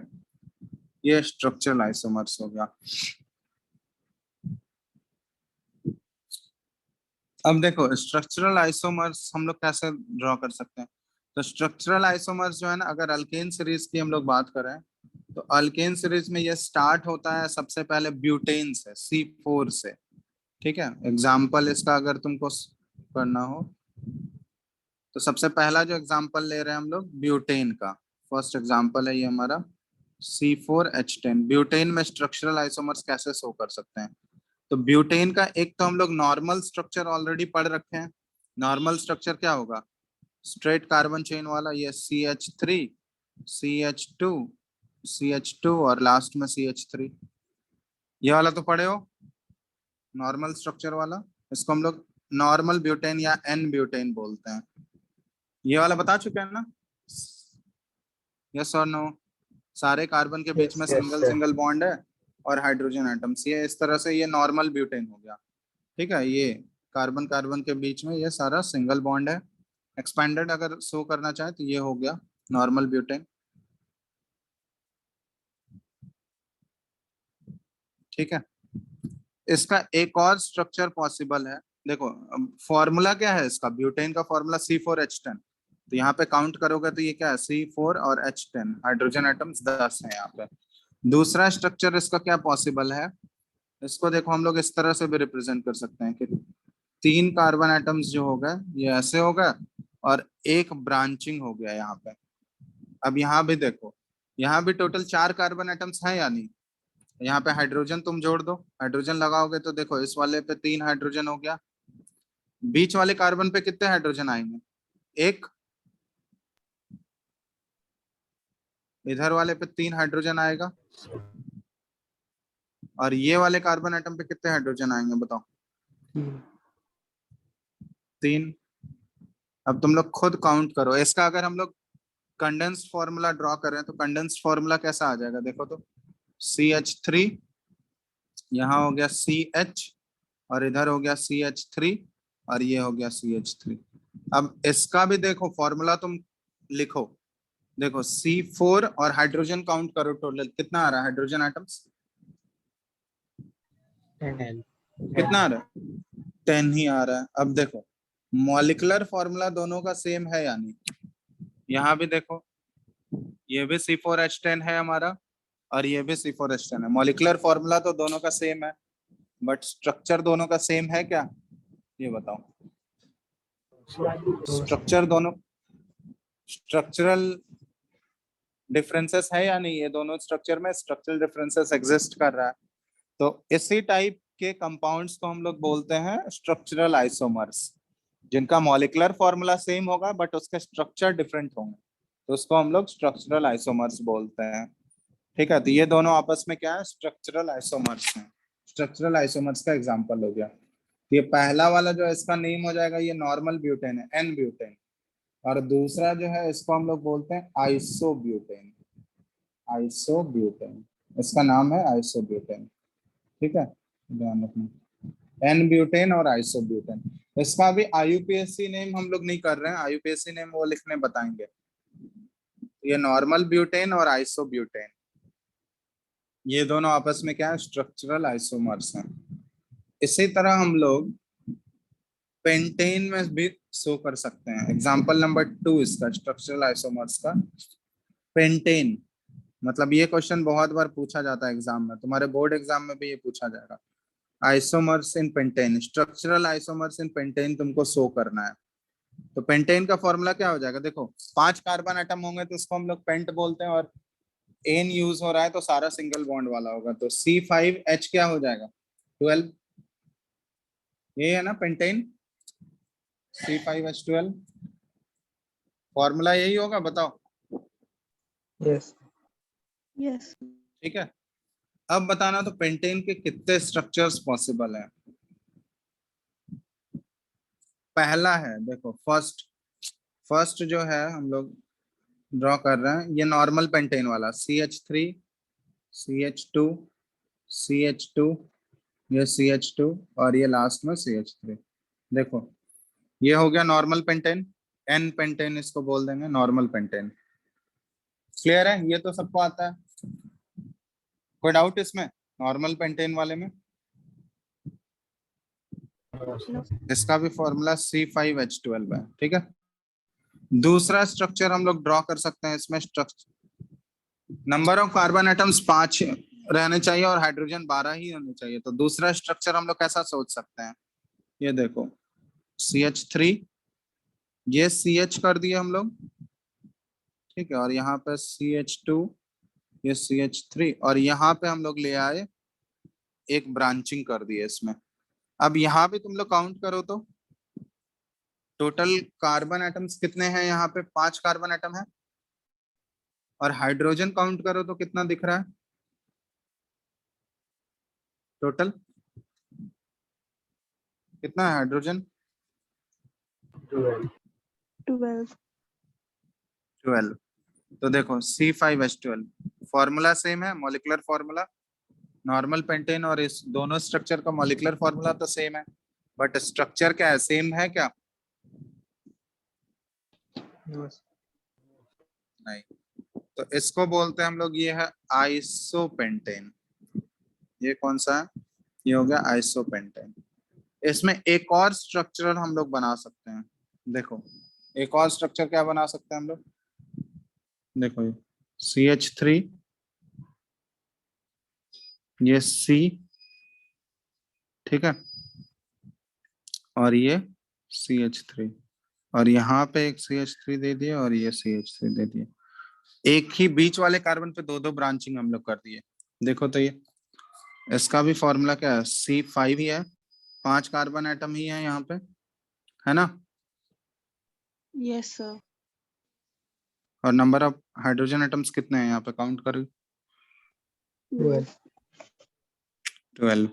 ये स्ट्रक्चरल आइसोमर्स हो गया। अब देखो स्ट्रक्चरल आइसोमर्स हम लोग कैसे ड्रॉ कर सकते हैं। तो स्ट्रक्चरल आइसोमर्स जो है ना, अगर अल्केन सीरीज की हम लोग बात करें तो अल्केन सीरीज में ये स्टार्ट होता है सबसे पहले ब्यूटेन से, C4 से। ठीक है, एग्जाम्पल इसका अगर तुमको करना हो तो सबसे पहला जो एग्जाम्पल ले रहे हैं हम लोग ब्यूटेन का, फर्स्ट एग्जाम्पल है ये हमारा C4H10। ब्यूटेन में स्ट्रक्चरल आइसोमर्स कैसे शो कर सकते हैं? तो ब्यूटेन का एक तो हम लोग नॉर्मल स्ट्रक्चर ऑलरेडी पढ़ रखे हैं। नॉर्मल स्ट्रक्चर क्या होगा? स्ट्रेट कार्बन चेन वाला, ये CH3 CH2 CH2 और लास्ट में CH3, ये वाला तो पढ़े हो नॉर्मल स्ट्रक्चर वाला। इसको हम लोग नॉर्मल ब्यूटेन या N ब्यूटेन बोलते हैं। ये वाला बता चुके हैं ना? यस और नो? सारे कार्बन के बीच Yes, में yes, single sir. Single bond है और हाइड्रोजन एटम्स, ये इस तरह से ये नॉर्मल ब्यूटेन हो गया। ठीक है, ये कार्बन कार्बन के बीच में ये सारा सिंगल बॉन्ड है। एक्सपेंडेड अगर शो करना चाहे तो ये हो गया नॉर्मल ब्यूटेन। ठीक है, इसका एक और स्ट्रक्चर पॉसिबल है। देखो फॉर्मूला क्या है इसका, ब्यूटेन का फॉर्मूला C4H10। तो यहाँ पे काउंट करोगे तो ये क्या है, C4 और H10, हाइड्रोजन एटम्स 10 है यहाँ पे। दूसरा स्ट्रक्चर इसका क्या पॉसिबल है, इसको देखो हम लोग इस तरह से भी रिप्रेजेंट कर सकते हैं कि 3 कार्बन एटम्स जो हो गए ये ऐसे हो गए और एक ब्रांचिंग हो गया यहाँ पे। अब यहाँ भी देखो, यहाँ भी टोटल 4 कार्बन एटम्स हैं या नहीं? यहाँ पे हाइड्रोजन तुम जोड़ दो, हाइड्रोजन लगाओगे तो देखो इस वाले पे 3 हाइड्रोजन हो गया, बीच वाले कार्बन पे कितने हाइड्रोजन आएंगे? एक, इधर वाले पे 3 हाइड्रोजन आएगा और ये वाले कार्बन एटम पे कितने हाइड्रोजन आएंगे बताओ? 3। अब तुम लोग खुद काउंट करो इसका। अगर हम लोग कंडेंस्ड फॉर्मूला ड्रॉ करें तो कंडेंस्ड फॉर्मूला कैसा आ जाएगा देखो तो, CH3, यहाँ हो गया CH और इधर हो गया CH3 और ये हो गया CH3। अब इसका भी देखो फॉर्मूला तुम लिखो, देखो C4 और हाइड्रोजन काउंट करो, टोटल कितना आ रहा है हाइड्रोजन एटम्स? 10. कितना आ रहा है? 10 ही आ रहा है। अब देखो मॉलिक्यूलर फॉर्मूला दोनों का सेम है या नहीं? यहाँ भी देखो ये भी C4H10 है हमारा और ये भी C4H10 है। मॉलिक्यूलर फॉर्मूला तो दोनों का सेम है बट स्ट्रक्चर दोनों का सेम है क्या? ये बताओ। स्ट्रक्चर दोनों, स्ट्रक्चरल डिफरेंसेस है या नहीं? ये दोनों स्ट्रक्चर में स्ट्रक्चरल डिफरेंसेस एग्जिस्ट कर रहा है। तो इसी टाइप के कंपाउंड्स को हम लोग बोलते हैं स्ट्रक्चरल आइसोमर्स, जिनका मॉलिक्यूलर फॉर्मूला सेम होगा बट उसके स्ट्रक्चर डिफरेंट होंगे, तो उसको हम लोग स्ट्रक्चरल आइसोमर्स बोलते हैं। ठीक है, तो ये दोनों आपस में क्या है, स्ट्रक्चरल आइसोमर्स हैं। स्ट्रक्चरल आइसोमर्स का एग्जांपल हो गया। ये पहला वाला जो इसका नेम हो जाएगा, ये नॉर्मल ब्यूटेन है, N ब्यूटेन, और दूसरा जो है इसको हम लोग बोलते हैं आइसोब्यूटेन। आइसोब्यूटेन, इसका नाम है आइसोब्यूटेन। ठीक है, ध्यान रखना, एन ब्यूटेन और आइसोब्यूटेन। इसका भी आईयूपीएससी नेम हम लोग नहीं कर रहे हैं, आईयूपीएससी नेम वो लिखने बताएंगे। ये नॉर्मल ब्यूटेन और आइसोब्यूटेन, ये दोनों आपस में क्या है, स्ट्रक्चरल आइसोमर्स हैं। इसी तरह हम लोग पेंटेन में भी शो कर सकते हैं। एग्जांपल नंबर 2 इसका स्ट्रक्चरल आइसोमर्स का, पेंटेन। मतलब ये क्वेश्चन बहुत बार पूछा जाता है एग्जाम में, तुम्हारे बोर्ड एग्जाम में भी ये पूछा जाएगा। आइसोमर्स इन पेंटेन, स्ट्रक्चरल आइसोमर्स इन पेंटेन तुमको शो करना है। तो पेंटेन का फॉर्मूला क्या हो जाएगा, देखो 5 कार्बन एटम होंगे तो इसको हम लोग पेंट बोलते हैं, और एन यूज हो रहा है तो सारा सिंगल बॉन्ड वाला होगा, तो C5H क्या हो जाएगा, 12। ये है ना पेंटेन, C5H12। फॉर्मूला यही होगा, बताओ। Yes. Yes. ठीक है, अब बताना तो पेंटेन के कितने स्ट्रक्चर्स पॉसिबल हैं। पहला है, देखो फर्स्ट जो है हम लोग ड्रॉ कर रहे हैं, ये नॉर्मल पेंटेन वाला CH3 CH2 CH2, ये CH2 और ये लास्ट में CH3। देखो ये हो गया नॉर्मल पेंटेन, एन पेंटेन इसको बोल देंगे नॉर्मल पेंटेन। क्लियर है, ये तो सबको आता है, कोई डाउट इसमें नॉर्मल पेंटेन वाले में? No. इसका भी फॉर्मूला C5H12 है। ठीक है, दूसरा स्ट्रक्चर हम लोग ड्रॉ कर सकते हैं इसमें। Structure number of carbon atoms 5 रहने चाहिए और हाइड्रोजन 12 ही होने चाहिए। तो दूसरा स्ट्रक्चर हम लोग कैसा सोच सकते हैं, ये देखो CH3, ये CH कर दिए हम लोग, ठीक है, और यहाँ पे CH2, ये CH3, और यहाँ पे हम लोग ले आए एक ब्रांचिंग कर दिए इसमें। अब यहाँ पे तुम लोग काउंट करो तो टोटल कार्बन एटम्स कितने हैं, यहाँ पे 5 कार्बन एटम है, और हाइड्रोजन काउंट करो तो कितना दिख रहा है टोटल, कितना है हाइड्रोजन, 12. 12. 12। तो देखो C5H12, फॉर्मूला सेम है, मॉलिक्यूलर फॉर्मूला नॉर्मल पेंटेन, और इस दोनों स्ट्रक्चर का मॉलिक्यूलर फॉर्मूला तो सेम है, बट स्ट्रक्चर क्या है, सेम है क्या, No. नहीं। तो इसको बोलते हैं हम लोग, ये है आइसोपेंटेन। ये कौन सा है, ये हो गया आइसोपेंटेन। इसमें एक और स्ट्रक्चर हम लोग बना सकते हैं। देखो एक और स्ट्रक्चर क्या बना सकते हैं हम लोग, देखो ये CH3, ये C, ठीक है, और ये CH3, और यहाँ पे एक CH3 दे दिए और ये CH3 दे दिए। एक ही बीच वाले कार्बन पे 2-2 ब्रांचिंग हम लोग कर दिए। देखो तो ये इसका भी फॉर्मूला क्या है, C5 ही है, 5 कार्बन एटम ही है यहाँ पे, है ना, Yes, sir. और नंबर ऑफ हाइड्रोजन एटम्स कितने हैं यहाँ पे, काउंट करो, 12. 12।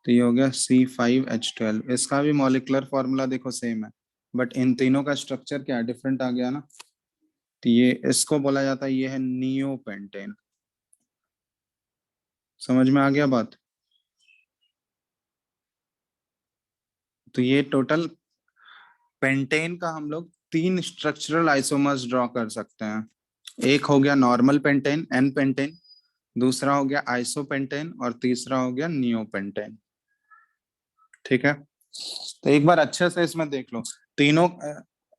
तो ये हो गया C5H12। इसका भी मॉलिक्यूलर फॉर्मूला देखो सेम है, बट इन तीनों का स्ट्रक्चर क्या डिफरेंट आ गया ना। तो ये इसको बोला जाता है, ये है नियोपेंटेन। समझ में आ गया बात। तो ये टोटल पेंटेन का हम लोग 3 स्ट्रक्चरल आइसोमर्स ड्रॉ कर सकते हैं। एक हो गया नॉर्मल पेंटेन एन पेंटेन, दूसरा हो गया आइसोपेंटेन, और तीसरा हो गया नियोपेंटेन। ठीक है, तो एक बार अच्छे से इसमें देख लो, तीनों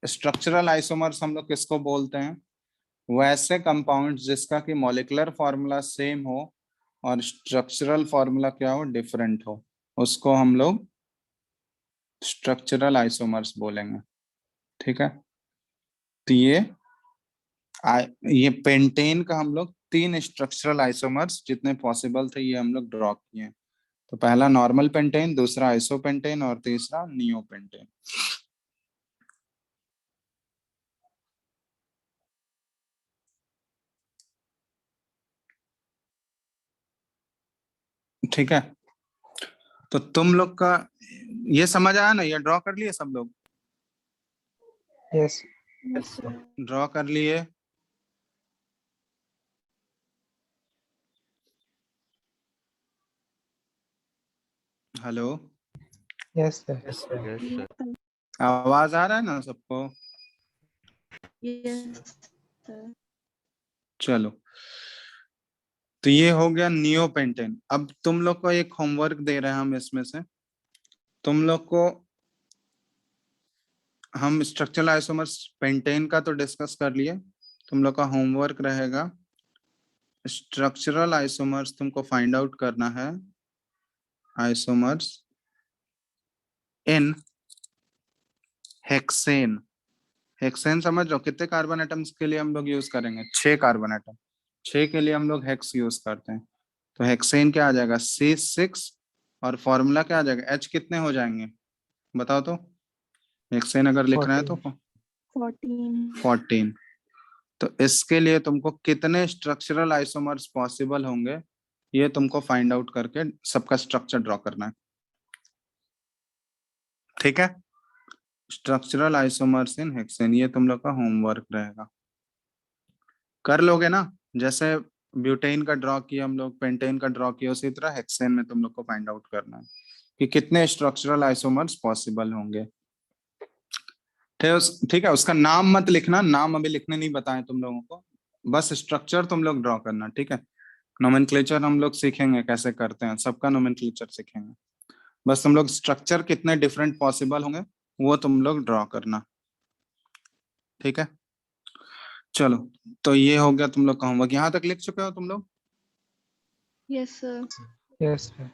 स्ट्रक्चरल आइसोमर्स हम लोग किसको बोलते हैं, वैसे कंपाउंड जिसका कि मॉलिक्यूलर फॉर्मूला सेम हो और स्ट्रक्चरल फॉर्मूला क्या हो, डिफरेंट हो, उसको हम लोग स्ट्रक्चरल आइसोमर्स बोलेंगे। ठीक है, तो ये पेंटेन का हम लोग 3 स्ट्रक्चरल आइसोमर्स जितने पॉसिबल थे ये हम लोग ड्रॉ किए। तो पहला नॉर्मल पेंटेन, दूसरा आइसोपेंटेन, और तीसरा नियोपेंटेन। ठीक है, तो तुम लोग का ये समझ आया ना, ये ड्रॉ कर लिए सब लोग। Yes. Yes, sir. ड्रॉ कर लिए? Hello, Yes, sir. Yes, sir. आवाज आ रहा है ना सबको? Yes, sir. चलो, तो ये हो गया नियोपेंटेन। अब तुम लोग को एक होमवर्क दे रहे हैं हम इसमें से। तुम लोग को हम स्ट्रक्चरल आइसोमर्स पेंटेन का तो डिस्कस कर लिए। तुम लोग का होमवर्क रहेगा स्ट्रक्चरल आइसोमर्स तुमको फाइंड आउट करना है। आइसोमर्स इन हेक्सेन। हेक्सेन समझ लो, कितने कार्बन एटम्स के लिए हम लोग यूज करेंगे? 6 कार्बन एटम। 6 के लिए हम लोग हेक्स यूज करते हैं। तो हेक्सेन क्या आ जाएगा? C6। और फॉर्मूला क्या आ जाएगा? H कितने हो जाएंगे बताओ तो? हेक्सेन अगर लिख रहे हैं तो 14. 14। तो इसके लिए तुमको कितने स्ट्रक्चरल आइसोमर्स पॉसिबल होंगे, ये तुमको फाइंड आउट करके सबका स्ट्रक्चर ड्रॉ करना है। ठीक है, स्ट्रक्चरल आइसोमर्स इन हेक्सेन, ये तुम लोग का होमवर्क रहेगा। कर लोगे ना? जैसे ब्यूटेन का ड्रॉ किया हम लोग, पेंटेन का ड्रॉ किया, उसी तरह हेक्सेन में तुम लोग को फाइंड आउट करना है कि कितने स्ट्रक्चरल आइसोमर्स पॉसिबल होंगे। ठीक है, उसका नाम मत लिखना, नाम अभी लिखने नहीं बताए तुम लोगों को, बस स्ट्रक्चर तुम लोग ड्रॉ करना। ठीक है, नोमेनक्लेचर हम लोग सीखेंगे कैसे करते हैं, सबका नोमेनक्लेचर सीखेंगे। बस तुम लोग स्ट्रक्चर कितने डिफरेंट पॉसिबल होंगे वो तुम लोग ड्रॉ करना। ठीक है, चलो, तो ये हो गया तुम लोग का होमवर्क। यहाँ तक लिख चुके हो तुम लोग? Yes, sir. Yes, sir.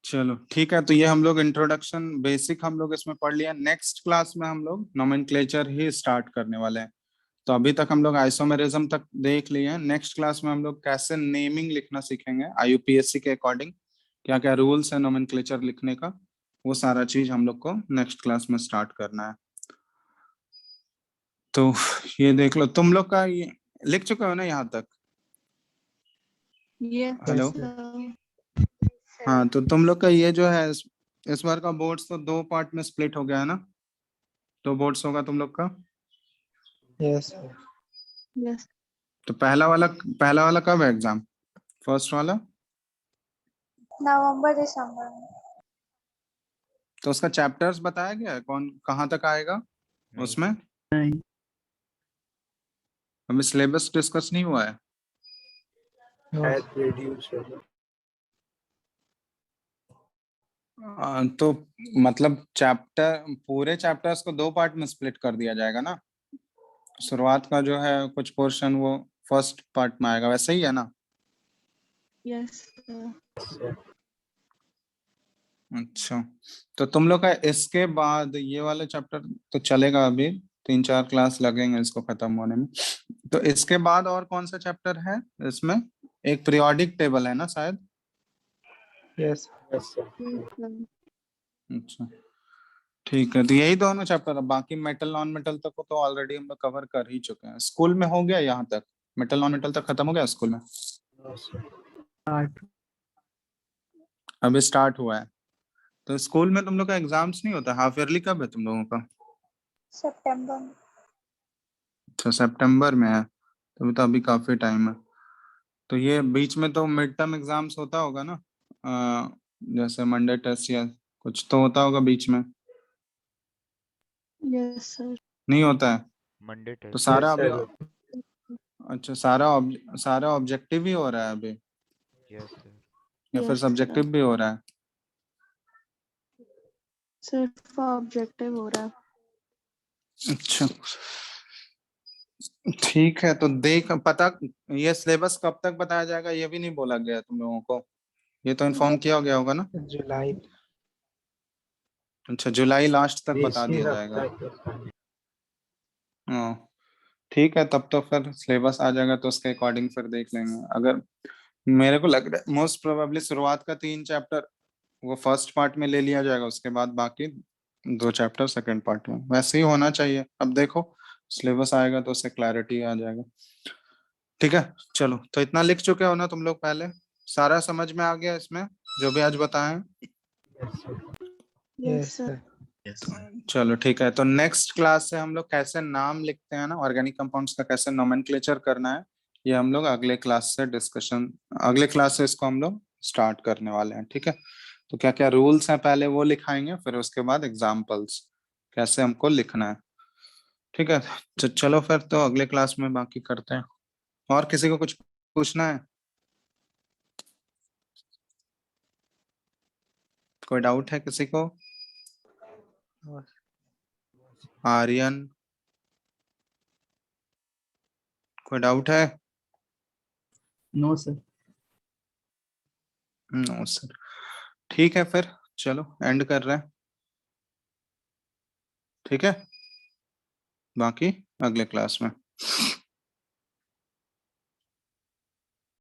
चलो ठीक है, तो ये हम लोग इंट्रोडक्शन बेसिक हम लोग इसमें पढ़ लिया। नेक्स्ट क्लास में हम लोग नोमेनक्लेचर ही स्टार्ट करने वाले हैं। तो अभी तक हम लोग आइसोमेरिज्म तक देख लिए हैं। नेक्स्ट क्लास में हम लोग कैसे नेमिंग लिखना सीखेंगे IUPAC के अकॉर्डिंग, क्या क्या रूल्स है नोमेनक्लेचर लिखने का, वो सारा चीज हम लोग को नेक्स्ट क्लास में स्टार्ट करना है। तो ये देख लो, तुम लोग का ये लिख चुके हो ना यहाँ तक? Yes, hello, sir. हाँ, तो तुम लोग का ये जो है इस बार का बोर्ड्स तो 2 पार्ट में स्प्लिट हो गया है ना? 2 बोर्ड्स होगा तुम लोग का। Yes, sir. Yes. तो पहला वाला कब है एग्जाम? फर्स्ट वाला? नवंबर दिसंबर में। तो उसका चैप्टर्स बताया गया है, कौन कहाँ तक आएगा उसमें? नहीं। अभी सिलेबस डिस्कस नहीं हुआ है। No. तो मतलब पूरे चैप्टर्स को 2 पार्ट में स्प्लिट कर दिया जाएगा ना? शुरुआत का जो है कुछ पोर्शन वो फर्स्ट पार्ट में आएगा, वैसे ही है ना? Yes, sir. अच्छा, तो तुम लोग का इसके बाद ये वाला चैप्टर तो चलेगा, अभी 3-4 क्लास लगेंगे इसको खत्म होने में। तो इसके बाद और कौन सा चैप्टर है इसमें? एक पीरियोडिक टेबल है ना शायद? Yes. Yes, sir. अच्छा, ठीक है, तो यही दोनों चैप्टर है। बाकी मेटल नॉन मेटल तक को तो ऑलरेडी हम लोग कवर कर ही चुके हैं। स्कूल में हो गया यहाँ तक? मेटल नॉन मेटल तक खत्म हो गया स्कूल में? 8 अभी स्टार्ट हुआ है। तो स्कूल में तुम लोग का एग्जाम्स नहीं होता? हाफ ईयरली कब है तुम लोगों का? सितंबर में। अच्छा, सितंबर में है, तो अभी काफी टाइम है। तो ये बीच में तो मिड टर्म एग्जाम्स होता होगा ना? जैसे मंडे टेस्ट या कुछ तो होता होगा बीच में? Yes, sir. नहीं होता है? मंडे तो टेस्ट। सारा अभी, अच्छा, सारा ऑब्जेक्टिव ही हो रहा है अभी यस सर। या फिर Yes, sir. सब्जेक्टिव भी हो रहा है? सिर्फ ऑब्जेक्टिव हो रहा है। अच्छा, ठीक है, तो देख पता, ये सिलेबस कब तक बताया जाएगा ये भी नहीं बोला गया तुम लोगों को? ये तो इन्फॉर्म किया गया होगा ना? July. अच्छा, जुलाई लास्ट तक बता दिया जाएगा। हाँ, ठीक है, तब तो फिर सिलेबस आ जाएगा तो उसके अकॉर्डिंग फिर देख लेंगे। अगर मेरे को लग रहा है मोस्ट प्रोबेबली शुरुआत का 3 चैप्टर वो फर्स्ट पार्ट में ले लिया जाएगा, उसके बाद बाकी 2 चैप्टर सेकंड पार्ट में, वैसे ही होना चाहिए। अब देखो सिलेबस आएगा तो उससे क्लैरिटी आ जाएगा। ठीक है, चलो, तो इतना लिख चुके हो ना तुम लोग? पहले सारा समझ में आ गया इसमें जो भी आज बताएं? Yes, Yes, sir. sir. चलो ठीक है, तो नेक्स्ट क्लास से हम लोग कैसे नाम लिखते हैं ना ऑर्गेनिक कंपाउंड्स का, कैसे नोमेनक्लेचर करना है, ये हम लोग अगले क्लास से डिस्कशन, अगले क्लास से इसको हम लोग स्टार्ट करने वाले हैं। ठीक है, तो क्या क्या रूल्स हैं पहले वो लिखाएंगे, फिर उसके बाद एग्जाम्पल्स कैसे हमको लिखना है। ठीक है, चलो फिर तो अगले क्लास में बाकी करते हैं। और किसी को कुछ पूछना है? कोई डाउट है किसी को? आर्यन, कोई डाउट है? No sir. No sir. ठीक है फिर चलो एंड कर रहे हैं। ठीक है, बाकी अगले क्लास में।